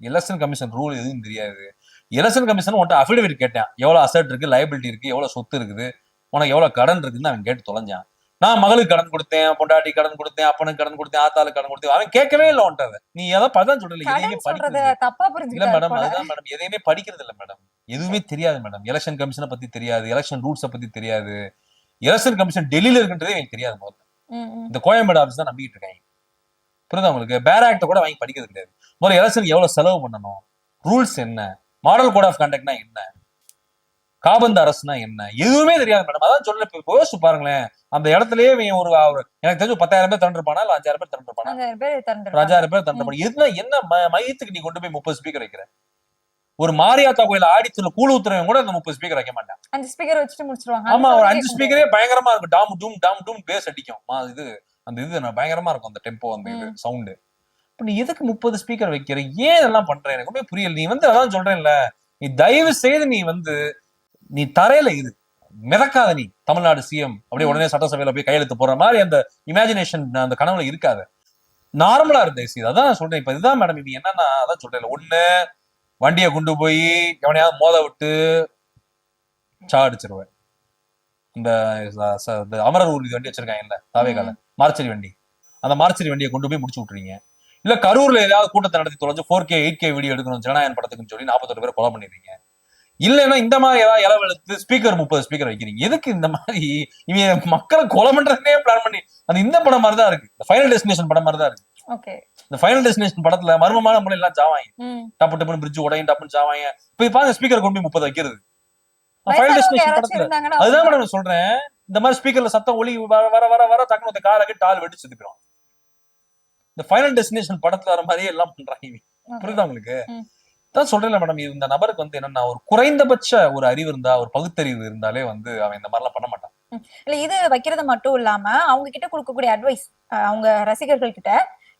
எலெக்ஷன் கமிஷன் ரூல் எதுவும் தெரியாது. எலெக்ஷன் கமிஷன் உன்ட்ட அஃபிடவிட் கேட்டேன், எவ்வளவு அசட் இருக்கு, லைபிலிட்டி இருக்கு, எவ்வளவு சொத்து இருக்குது, உனக்கு எவ்வளவு கடன் இருக்குன்னு அவன் கேட்டு தொலைஞ்சான். நான் மகளுக்கு கடன் கொடுத்தேன், பொண்டாட்டி கடன் கொடுத்தேன், அப்பனுக்கு கடன் கொடுத்தேன், ஆத்தாளுக்கு கடன் கொடுத்தேன். அவன் கேட்கவே இல்லை உன்ட்ட. நீ எதை பதான் சொல்றல, எதையுமே கடன் சொல்றத படிக்கிறது தப்பா இல்ல புரிஞ்சுக்கிட்டாரு மேடம். போல. அதுதான் மேடம், எதையுமே படிக்கிறது இல்ல மேடம். எதுவுமே தெரியாது மேடம். எலெக்ஷன் கமிஷனை பத்தி தெரியாது, எலெக்ஷன் ரூல்ஸை பத்தி தெரியாது. எலெக்ஷன் கமிஷன் டெல்லியில இருக்குன்றதே எனக்கு தெரியாது. முதல்ல ம், ம். இந்த கோயம்பேடு ஆஃபீஸ் தான் நம்பிக்கிட்டு இருக்காங்க. புரியுதா உங்களுக்கு? பேர் ஆக்ட கூட வாங்கி படிக்கிறது கிடையாது. முதல்ல எலெக்ஷனுக்கு எவ்வளவு செலவு பண்ணணும், ரூல்ஸ் என்ன, மாடல் கோட் ஆஃப் கண்டக்ட்னா என்ன, காபந்து அரசுனா என்ன, எதுவுமே தெரியாது மேடம். அதான் சொல்ல யோசிச்சு பாருங்களேன். அந்த இடத்துலயே எனக்கு தெரிஞ்சு 10,000 பேர் திரண்டிருப்பானா இல்ல 5,000 பேர் திரண்டிருப்பானா? 5,000 பேர் ஒரு திரண்டிருக்காங்க. 5,000 பேர் திரண்டிருப்பாங்க. என்ன மையத்துக்கு நீ கொண்டு போய் 30 ஸ்பீக்கர் வைக்கிற? ஒரு மாரியாத்தா கோயில ஆடித்துல கூழ் ஊத்துறவங்க கூட அந்த 30 ஸ்பீக்கர் வைக்க மாட்டான். 5 ஸ்பீக்கர் வச்சுட்டு முடிச்சிருவாங்க. ஆமா, அது ஒரு சவுண்ட் 5 கேட்க ஸ்பீக்கரே பயங்கரமா இருக்கும். டாம் டூம் பேஸ் அடிக்கும். பயங்கரமா இருக்கும் அந்த டெம்போ, அந்த இது சவுண்டு. இப்ப நீ எதுக்கு 30 ஸ்பீக்கர் வைக்கிற? ஏன் இதெல்லாம் பண்ற? எனக்கு ஒன்றும் புரியல. நீ அதான் சொல்றேன்ல, நீ தயவு செய்து நீ தரையில இது மிதக்காத. நீ தமிழ்நாடு சிஎம் அப்படியே உடனே சட்டசபையில போய் கையெழுத்து போற மாதிரி அந்த இமேஜினேஷன் அந்த கனவுல இருக்காது. நார்மலா இருந்த செய்து. அதான் நான் சொல்றேன். இப்ப இதுதான் மேடம், இது என்னன்னா அதான் சொல்றேன். ஒண்ணு வண்டியை கொண்டு போய் எவனையாவது மோத விட்டு அடிச்சிருவேன். இந்த அமரர் ஊர்தி வண்டி வச்சிருக்காங்கல்ல தாவேகால, மார்ச்சரி வண்டி, அந்த மார்ச்சரி வண்டியை கொண்டு போய் முடிச்சு விட்டுறீங்க. இல்ல கரூர்ல ஏதாவது கூட்டத்தை நடத்தி தொலைஞ்சு 4K 8K வீடியோ எடுக்கணும் ஜனநாயகம் படத்துக்குன்னு சொல்லி 41 பேர் கொலை பண்ணிடுறீங்க. இல்லைன்னா இந்த மாதிரி ஏதாவது இளவெழுத்து ஸ்பீக்கர் 30 ஸ்பீக்கர் வைக்கிறீங்க. எதுக்கு இந்த மாதிரி இவங்க மக்களை கொலை பண்றதுனே பிளான் பண்ணி? அது இந்த படம் மாதிரி தான் இருக்கு. ஃபைனல் டெஸ்டினேஷன் படம் மாதிரி தான் இருக்கு. ஓகே. இந்த ஃபைனல் டெஸ்டினேஷன் படத்துல மர்மமான முறை எல்லாம் சாவாங்க, ம். டப்பு டப்புன்னு பிரிட்ஜ் உடையும் டப்புன்னு சாவாங்க. இப்ப பாருங்க ஸ்பீக்கர் கொண்டு போய் 30 வைக்கிறது. ஃபைனல் வயசானவங்க டெஸ்டினேஷன் யாராச்சும் படத்துல இருந்தாங்கன்னா அதுதான் மேடம் சொல்றேன். இந்த மாதிரி ஸ்பீக்கர்ல சத்தம் ஒலி வர டக்குனு காலக்கு டால் வெடிச்சு செத்துக்கிறோம். இந்த ஃபைனல் டெஸ்டினேஷன் படத்துல வர மாதிரியே எல்லாம் பண்றாங்க. புரியுதா உங்களுக்கு? ம். தான் சொல்றேன்ல மேடம், இந்த நபருக்கு என்னன்னா ஒரு குறைந்தபட்ச ஒரு அறிவு இருந்தா, ஒரு பகுத்தறிவு இருந்தாலே அவன் இந்த மாதிரிலாம் பண்ண மாட்டான். இல்ல இது வைக்கிறது மட்டும் இல்லாம அவங்க கிட்ட கொடுக்கக்கூடிய அட்வைஸ், அவங்க ரசிகர்கள் கிட்ட,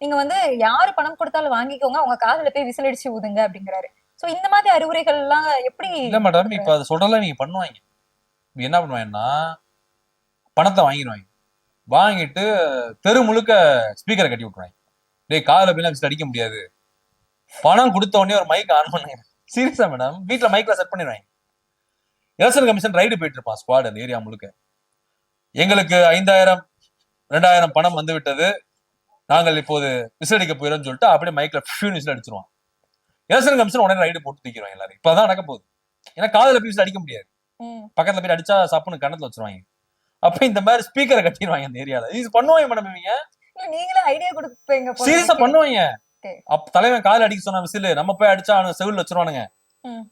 நீங்க யாரு பணம் கொடுத்தாலும் வாங்கிக்கோங்க, அவங்க காதுல போய் விசில் அடிச்சு ஊதுங்க அப்படிங்கிறாரு. சோ இந்த மாதிரி அறிவுரைகள் எல்லாம் எப்படி? இல்ல மேடம், இப்ப அது சொல்றதெல்லாம் நீங்க பண்ணுவாங்க. என்ன பண்ணுவாங்கன்னா பணத்தை வாங்கிட்டு தெரு முழுக்க ஸ்பீக்கரை கட்டி விட்டுருவாங்க. டேய் காதுல போய் விசில் அடிக்க முடியாது, பணம் கொடுத்த உடனே ஒரு மைக் ஆன் பண்ணுங்க. சீரியஸா மேடம், வீட்டுல மைக்ல செட் பண்ணிடுவாங்க. எலெக்ஷன் கமிஷன் ரைடு போயிட்டு இருப்பான் ஸ்குவாட் அந்த ஏரியா முழுக்க. எங்களுக்கு 5,000 2,000 பணம் வந்து விட்டது, நாங்கள் இப்போது விசிலடிக்க போயிடும் சொல்லிட்டு அப்படியே மைக்ல விசில் அடிச்சிருவான். எலெக்ஷன் கமிஷன் உடனே ரைடு போட்டு தூக்கிடுவாங்க எல்லாரும். இப்பதான் நடக்க போகுது. ஏன்னா காதுல போய் விசில் அடிக்க முடியாது, பக்கத்துல போய் அடிச்சா சப்புன்னு கண்ணத்துல வச்சிருவாங்க. அப்ப இந்த மாதிரி ஸ்பீக்கரை கட்டிடுவாங்க அந்த ஏரியால. இது பண்ணுவாங்க மேடம். இவங்க நீங்களே ஐடியா கொடுப்பீங்க. சீரியஸா பண்ணுவாங்க. தலைவன் காதுல அடிக்க சொன்ன விசில் நம்ம போய் அடிச்சா அவனுக்கு செவில் வச்சிருவானுங்க.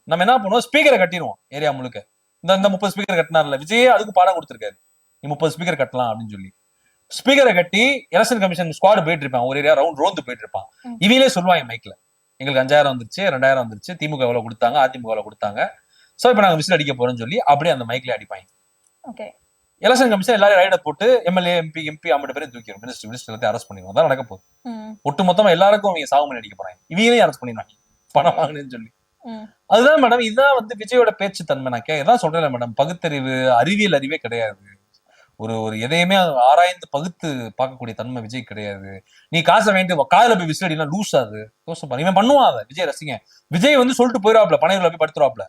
நம்ம என்ன பண்ணுவோம், ஸ்பீக்கரை கட்டிடுவோம் ஏரியா முழுக்க. இந்த 30 ஸ்பீக்கர் கட்டினார்ல விஜய், அதுக்கு பாடம் கொடுத்துருக்காரு, நீ 30 ஸ்பீக்கர் கட்டலாம் அப்படின்னு சொல்லி. ஸ்பீக்கரை கட்டி எலெக்ஷன் கமிஷன் ஸ்குவாட் போயிட்டு இருப்பான், ஒரு ஏரியா ரவுண்ட் ரோந்து போயிட்டு இருப்பான். இவங்களே சொல்லுவாங்க மைக்ல, எங்களுக்கு 5,000 வந்துருச்சு, 2,000 வந்துருச்சு, திமுக எவ்வளவு கொடுத்தாங்க, அதிமுக எவ்வளவு கொடுத்தாங்க, சோ இப்ப நாங்க விசில் அடிக்க போறோம்னு சொல்லி அப்படியே அந்த மைக்ல அடிப்பாங்க. எலெக்ஷன் கமிஷன் எல்லாரும் ரைட போட்டு எம்எல்ஏ எம்பி 50 பேரும் தூக்கிடும், மினிஸ்டர் எல்லாத்தையும் அரெஸ்ட் பண்ணிடுவோம். அதான் நடக்க போகுது. ஒட்டு மொத்தமா எல்லாருக்கும் அவங்க சாவு மணி அடிக்க போறாங்க, இவங்களையும் அரெஸ்ட் பண்ணிடுவாங்க பணம் வாங்கினு சொல்லி. அதுதான் மேடம், இதுதான் விஜயோட பேச்சு தன்மை. நான் எதான் சொல்றேன் மேடம், பகுத்தறிவு அறிவியல் அறிவே கிடையாது. ஒரு ஒரு எதையுமே ஆராய்ந்து பகுத்து பார்க்கக்கூடிய தன்மை விஜய் கிடையாது. நீ காசை வாங்கிட்டு காதுல போய் விசிலடினா லூஸ் ஆகுது. யோசிப்பாரு, இவன் பண்ணுவான் அதை. விஜய் ரசிகன் விஜய் வந்து சொல்லிட்டு போயிடுவாப்ல, பனையூர்ல போய் படுத்துருவாப்ல.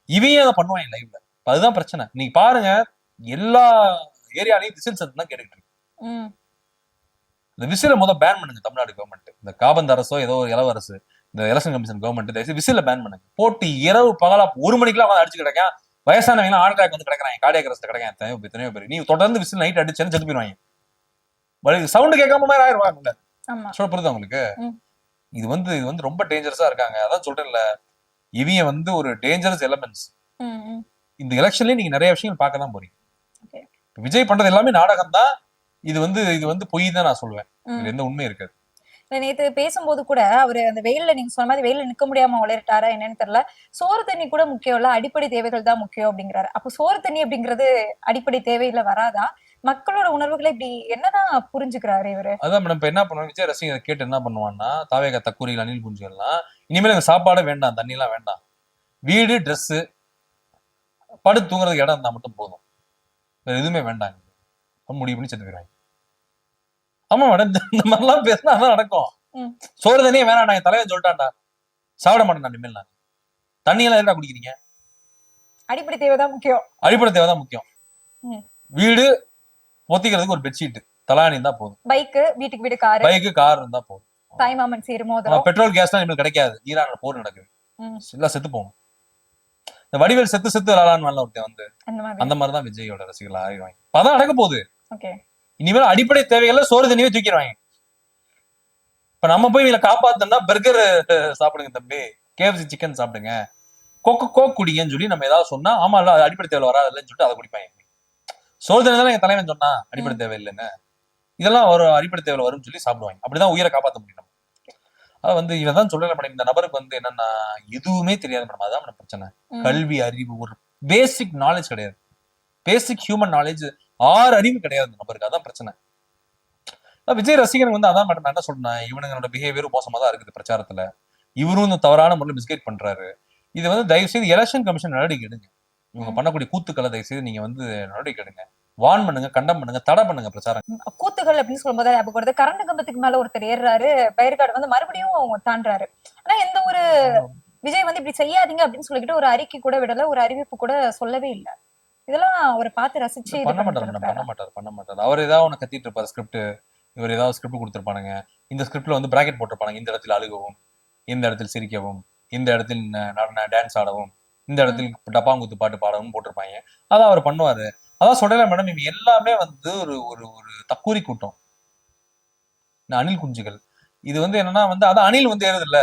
இவன் அதை பண்ணுவான் லைவ்ல. அதுதான் பிரச்சனை. நீங்க பாருங்க, எல்லா ஏரியாலையும் விசில் சத்தம் தான் கேட்டுக்கிட்டு இருக்கு. இந்த விசில பேன் பண்ணுங்க தமிழ்நாடு கவர்மெண்ட். இந்த காபந்து அரசோ ஏதோ ஒரு இளவரசு, இந்த எலெக்ஷன் கமிஷன் கவர்மெண்ட் விசில பேன் பண்ணுங்க. போட்டு இரவு பகலா 1 மணிக்கெல்லாம் அடிச்சு கிடக்கேன். வயசானவங்க ஹார்ட் அட்டாக் வந்து கிடக்குறாங்க, கார்டியாக் அரெஸ்ட் கிடக்கேன். எத்தனையோ பேர். நீ தொடர்ந்து விசில் நைட் அடிச்சேன்னு செத்து போயிடுவாங்க. சவுண்ட் கேட்காம மாதிரி ஆயிடுவாங்க. சொல்ல புரியுது உங்களுக்கு? இது வந்து ரொம்ப டேஞ்சரஸா இருக்காங்க. அதான் சொல்றேன்ல, இவங்க வந்து ஒரு டேஞ்சரஸ் எலமெண்ட்ஸ். இந்த எலெக்ஷன்லயே நீங்க நிறைய விஷயங்கள் பார்க்க தான் போறீங்க. விஜய் பண்றது எல்லாமே நாடகம் தான். இது வந்து பொய் தான் நான் சொல்லுவேன். இதுல எந்த உண்மை இருக்காது. நேத்து பேசும்போது கூட அவரு அந்த வெயில்ல நீங்க சொன்ன மாதிரி வெயில்ல நிக்க முடியாம உளறிட்டாரா என்னன்னு தெரியல. சோறு தண்ணி கூட முக்கியம் இல்ல, அடிப்படை தேவைகள் தான் முக்கியம் அப்படிங்கிறாரு. அப்போ சோறு தண்ணி அப்படிங்கிறது அடிப்படை தேவையில வராதா? மக்களோட உணர்வுகளை இப்படி என்னதான் புரிஞ்சுக்கிறாரு இவரு? அதான் மேடம், இப்ப என்ன பண்ணுவாங்க, விஜய் ரசிகரை கேட்டு என்ன பண்ணுவான்னா, தாவேகா தக்கூரிகள் அணில் குஞ்சுகள்லாம் இனிமேல் எனக்கு சாப்பாடு வேண்டாம், தண்ணி எல்லாம் வேண்டாம், வீடு ட்ரெஸ் படுத்து தூங்குறதுக்கு இடம் இருந்தா மட்டும் போதும், வேற எதுவுமே வேண்டாங்க, முடிவு பண்ணி செத்துக்கிறாங்க. ஆமா மேடம், இந்த மாதிரிலாம் பேசினா அதான் நடக்கும். சோறு தண்ணியே வேணாம், நான் தலைவன் சொல்லிட்டான்டா, சாப்பிட மாட்டேன் இனிமேல். நான் தண்ணி எல்லாம் எதுனா குடிக்கிறீங்க? அடிப்படை தேவைதான் முக்கியம். அடிப்படை தேவைதான் முக்கியம். வீடு பொத்திக்கிறதுக்கு ஒரு பெட்ஷீட் தலாணி இருந்தா போதும். பைக்கு வீட்டுக்கு வீடு கார், பைக்கு கார் இருந்தா போதும். தாய்மாமன் சீர் மோதிரம். பெட்ரோல் கேஸ் தான் இனிமேல் கிடைக்காது. ஈரான்ல போர் நடக்குது, எல்லாம் செத்து போகும். இந்த வடிவேல் செத்து செத்து விளாடான்னு ஒருத்தன் வந்து அந்த மாதிரிதான் விஜயோட ரசிகர்கள் ஆகிடுவாங்க. அதான் நடக்க போகுது. இனிமேல் அடிப்படை தேவைகள்ல சோறு தண்ணியே தூக்கிடுவாங்க. இப்ப நம்ம போய் இவங்களை காப்பாத்தோம்னா பர்கர் சாப்பிடுங்க தம்பி, KFC சிக்கன் சாப்பிடுங்க, கோக் குடிங்கன்னு சொல்லி நம்ம ஏதாவது சொன்னா, ஆமா இல்ல அது அடிப்படை தேவை வராது இல்லைன்னு சொல்லிட்டு அதை குடிப்பாங்க. சோறு தண்ணி தான் எங்க தலைவன் சொன்னா அடிப்படை தேவை இல்லைன்னு, இதெல்லாம் ஒரு அடிப்படை தேவை வரும்னு சொல்லி சாப்பிடுவாங்க. அப்படிதான் உயிரை காப்பாற்ற முடியும். அது வந்து இவன் தான் சொல்றேன் மேடம், இந்த நபருக்கு வந்து என்னன்னா எதுவுமே தெரியாது மேடம். அதான் மேடம் பிரச்சனை. கல்வி அறிவு, ஒரு பேசிக் நாலேஜ் கிடையாது. பேசிக் ஹியூமன் நாலேஜ் 6 அறிவு கிடையாது இந்த நபருக்கு. அதான் பிரச்சனை. விஜய் ரசிகன் வந்து அதான் மேடம் நான் என்ன சொல்றேன், இவனுங்களோட பிஹேவியர் மோசமா தான் இருக்குது பிரச்சாரத்துல. இவரும் இந்த தவறான முறையில் மிஸ்கைட் பண்றாரு. இது வந்து தயவு செய்து எலெக்ஷன் கமிஷன் நடவடிக்கை எடுங்க. இவங்க பண்ணக்கூடிய கூத்துக்களை தயவு செய்து நீங்க வந்து நடவடிக்கை எடுங்க, வான் பண்ணுங்க, கண்டம் பண்ணுங்க, தடை பண்ணுங்க பிரச்சாரம். கூத்துகள் அப்படின்னு சொல்லும்போது அப்ப கூட கரண்ட் கம்பத்துக்கு மேல ஒருத்தர் ஏறாரு, பயிர்காடு வந்து மறுபடியும் தாண்டாரு. ஆனா எந்த ஒரு விஜய் வந்து இப்படி செய்யாதீங்க அப்படின்னு சொல்லிக்கிட்டு ஒரு அறிக்கை கூட விடல, ஒரு அறிவிப்பு கூட சொல்லவே இல்லை. இதெல்லாம் அவரை பார்த்து ரசிச்சு பண்ண மாட்டாரு. அவர் ஏதாவது ஒண்ணு கத்திட்டு இருப்பாரு ஸ்கிரிப்ட். இவர் ஏதாவது ஸ்கிரிப்ட் கொடுத்துருப்பானுங்க. இந்த ஸ்கிரிப்ட்ல வந்து பிராக்கெட் போட்டிருப்பானுங்க, இந்த இடத்துல அழுகவும், இந்த இடத்தில் சிரிக்கவும், இந்த இடத்தில் டான்ஸ் ஆடவும், இந்த இடத்தில் டப்பாங்குத்து பாட்டு பாடவும் போட்டிருப்பாங்க. அதான் அவர் பண்ணுவாரு. அதான் சொல்றேன் மேடம், இவங்க எல்லாமே வந்து ஒரு ஒரு ஒரு தக்கூரி கூட்டம், அணில் குஞ்சுகள். இது வந்து என்னன்னா வந்து அதான் அணில் வந்து ஏறுது இல்ல,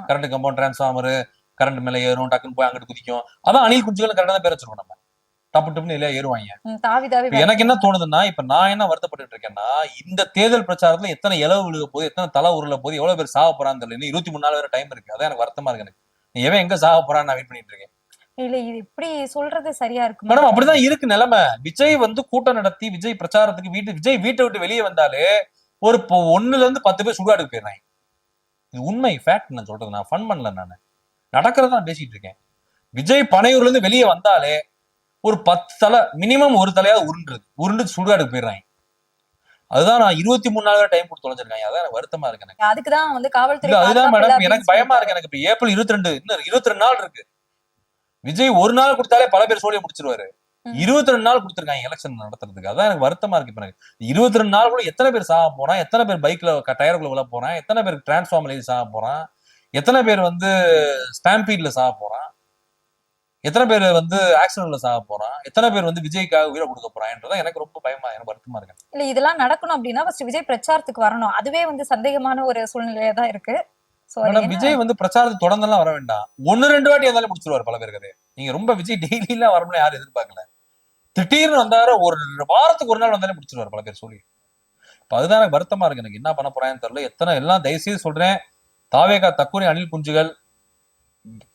கரண்ட் கம்பவுண்ட் டிரான்ஸ்ஃபார்மர் கரண்ட் மேல ஏறும், டக்குன்னு போய் அங்கிட்டு குதிக்கும். அதான் அணில் குஞ்சுகள் கரெக்டா தான் பேர் வச்சிருக்கோம் நம்ம. டப்பு டப்புன்னு இல்லையா ஏறுவாங்க. எனக்கு என்ன தோணுதுன்னா, இப்ப நான் என்ன வருத்தப்பட்டு இருக்கேன்னா, இந்த தேர்தல் பிரச்சாரத்துல எத்தனை இலவு விழுக போகுது, எத்தனை தலை உருள போகுது, எவ்வளவு பேர் சாக போறான்னு தெரியல. 23 நாள் வேற டைம் இருக்கு. அதான் எனக்கு வருத்தமா இருக்கு. எனக்கு எவன் எங்க சாக போறான்னு நான் வெயிட் பண்ணிட்டு இருக்கேன். இல்ல இது இப்படி சொல்றது சரியா இருக்கு மேடம்? அப்படிதான் இருக்கு நிலைமை. விஜய் வந்து கூட்டம் நடத்தி விஜய் பிரச்சாரத்துக்கு விஜய் வீட்டை விட்டு வெளியே வந்தாலே ஒரு 1ல இருந்து 10 பேர் சுடுகாட்டுக்கு போயிடுறாங்க. இது உண்மை, ஃபேக்ட். நான் சொல்றது நான் ஃபன் பண்ணல, நான் நடக்கிறதா பேசிட்டு இருக்கேன். விஜய் பனையூர்ல இருந்து வெளியே வந்தாலே ஒரு 10 தலை மினிமம், ஒரு தலையாவது உருண்டு சுடுகாட்டுக்கு போயிடுறாங்க. அதுதான் நான் 23 நாள் டைம் கொடுத்து தொலைஞ்சிருக்காங்க. அதான் எனக்கு வருத்தமா இருக்கு. எனக்கு அதுக்குதான் வந்து காவல்துறை, அதுதான் மேடம் எனக்கு பயமா இருக்கு. எனக்கு இப்ப ஏப்ரல் 22 இன்னும் 22 நாள் இருக்கு. விஜய் ஒரு நாள் கொடுத்தாலே பல பேர் சோழியை முடிச்சிருவாரு. 22 நாள் கொடுத்துருக்காங்க எலெக்ஷன் நடத்துறதுக்கு. அதான் எனக்கு வருத்தமா இருக்கு. இப்ப எனக்கு 22 நாள் கூட எத்தனை பேர் சாக போறான், எத்தனை பேர் பைக்ல டயருக்குள்ள விழ போறான், எத்தனை பேர் டிரான்ஸ்ஃபார்மர் சாக போறான், எத்தனை பேர் வந்து ஸ்டாம்பீட்ல சாக போறான், எத்தனை பேர் வந்து ஆக்சிடென்ட்ல சாக போறான், எத்தனை பேர் வந்து விஜய்க்காக உயிரை கொடுக்க போறான்றதான் எனக்கு ரொம்ப பயமா, எனக்கு வருத்தமா இருக்கு. இல்ல இதெல்லாம் நடக்கணும் அப்படின்னா ஃபர்ஸ்ட் விஜய் பிரச்சாரத்துக்கு வரணும். அதுவே வந்து சந்தேகமான ஒரு சூழ்நிலையா தான் இருக்கு. மேடம் விஜய் வந்து பிரச்சாரத்துக்கு தொடர்ந்தெல்லாம் வர வேண்டாம், 1-2 வாட்டி வந்தாலும் முடிச்சிருவாரு பல பேருக்கு. நீங்க ரொம்ப விஜய் டெய்லி எல்லாம் வரணும்னு யாரும் எதிர்பார்க்கல. திடீர்னு வந்தாரு, ஒரு வாரத்துக்கு ஒரு நாள் வந்தாலே முடிச்சிருவாரு பல பேர் சொல்லி. இப்ப அதுதான் எனக்கு வருத்தமா இருக்கு. எனக்கு என்ன பண்ண போறான்னு தெரியல. எத்தனை எல்லாம் தயவுசெய்து சொல்றேன், தாவேகா தக்கூரி அணில் குஞ்சுகள்,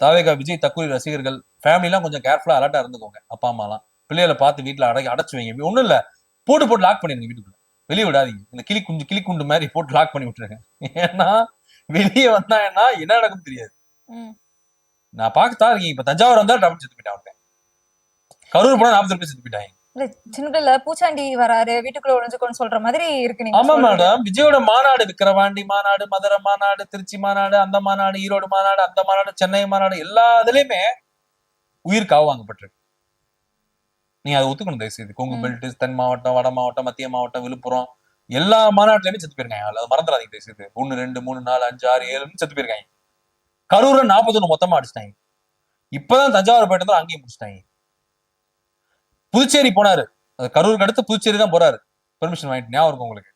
தாவேகா விஜய் தக்கூரி ரசிகர்கள், ஃபேமிலி எல்லாம் கொஞ்சம் கேர்ஃபுல்லா அலர்ட்டா இருந்துக்கோங்க. அப்பா அம்மா எல்லாம் பிள்ளைகளை பார்த்து வீட்டுல அடைச்சு வைங்க. ஒண்ணும் இல்ல, போட்டு லாக் பண்ணிருங்க, வீட்டுக்குள்ள வெளியே விடாதீங்க. இந்த கிளி குண்டு மாதிரி போட்டு லாக் பண்ணி விட்டுருங்க. ஏன்னா வெளியே வந்தா என்ன நடக்கும் தெரியாது. நான் பார்க்கத்தான் இருக்கீங்க. இப்ப தஞ்சாவூர் வந்தா டபுள் செத்து போயிட்டான், கரூர் போனா 40 பேர் செத்து போயிட்டாங்க. இல்ல சின்ன பிள்ளைல பூச்சாண்டி வராரு வீட்டுக்குள்ள ஒளிஞ்சுக்கோன்னு சொல்ற மாதிரி இருக்கு நீங்க ஆமா சொல்றது. மேடம், விஜயோட மாநாடு, விக்கிரவாண்டி மாநாடு, மதுரை மாநாடு, திருச்சி மாநாடு, அந்த மாநாடு, ஈரோடு மாநாடு, அந்த மாநாடு, சென்னை மாநாடு, எல்லா இதுலயுமே உயிர் காவு வாங்கப்பட்டிருக்கு. நீங்க அதை ஒத்துக்கணும் தயவு செய்து. கொங்கு பெல்ட், தென் மாவட்டம், வட மாவட்டம், மத்திய மாவட்டம், விழுப்புரம், எல்லா மாநாட்டிலுமே செத்து போயிருக்காங்க. அதை மறந்துடாதீங்க தயவு செய்து. 1, 2, 3, 4, 5, 6, 7 செத்து போயிருக்காங்க. கரூர்ல 41 மொத்தமா அடிச்சிட்டாங்க. இப்பதான் தஞ்சாவூர் போயிட்டு இருந்தா அங்கேயும் முடிச்சிட்டாங்க. புதுச்சேரி போனாரு, கரூருக்கு அடுத்து புதுச்சேரி தான் போறாரு, பெர்மிஷன் வாங்கிட்டு. ஞாபகம் இருக்கும் உங்களுக்கு?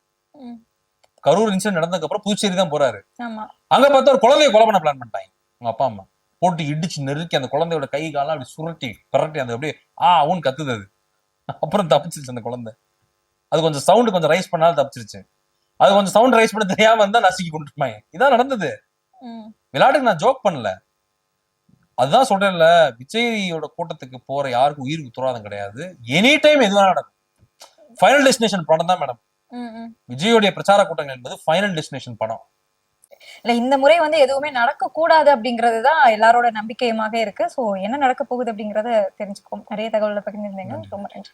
கரூர் இன்சிடென்ட் நடந்ததுக்கு அப்புறம் புதுச்சேரி தான் போறாரு. அங்க பார்த்தா ஒரு குழந்தைய கொலை பண்ண பிளான் பண்ணிட்டாங்க. உங்க அப்பா அம்மா போட்டு இடிச்சு நெருக்கி அந்த குழந்தையோட கை காலம் அப்படி சுருட்டி பரட்டி அந்த அப்படியே ஊன்னு கத்துது. அது அப்புறம் தப்பிச்சிருச்சு அந்த குழந்தை. அது கொஞ்சம் சவுண்ட் கொஞ்சம் ரைஸ் பண்ணாலும் தப்பிச்சிருச்சு. அது கொஞ்சம் சவுண்ட் ரைஸ் பண்ண தெரியாம இருந்தா நசுக்கி கொண்டுருப்பாங்க. இதான் நடந்தது. விளையாட்டுக்கு நான் ஜோக் பண்ணல. அதுதான் சொல்றேன்ல, விஜயோட கூட்டத்துக்கு போற யாருக்கும் உயிருக்கு உத்தரவாதம் கிடையாது. எனி டைம் எதுவும் நடக்கும். ஃபைனல் டெஸ்டினேஷன் படம் தான் மேடம் விஜயோடைய பிரச்சார கூட்டங்கள் என்பது. ஃபைனல் டெஸ்டினேஷன் படம் இல்ல. இந்த முறை வந்து எதுவுமே நடக்க கூடாது அப்படிங்கிறது தான் எல்லாரோட நம்பிக்கையுமாக இருக்கு. சோ என்ன நடக்க போகுது அப்படிங்கறத தெரிஞ்சுக்கோம். நிறைய தகவல்களை பகிர்ந்திருந்தீங்க. ரொம்ப நன்றி.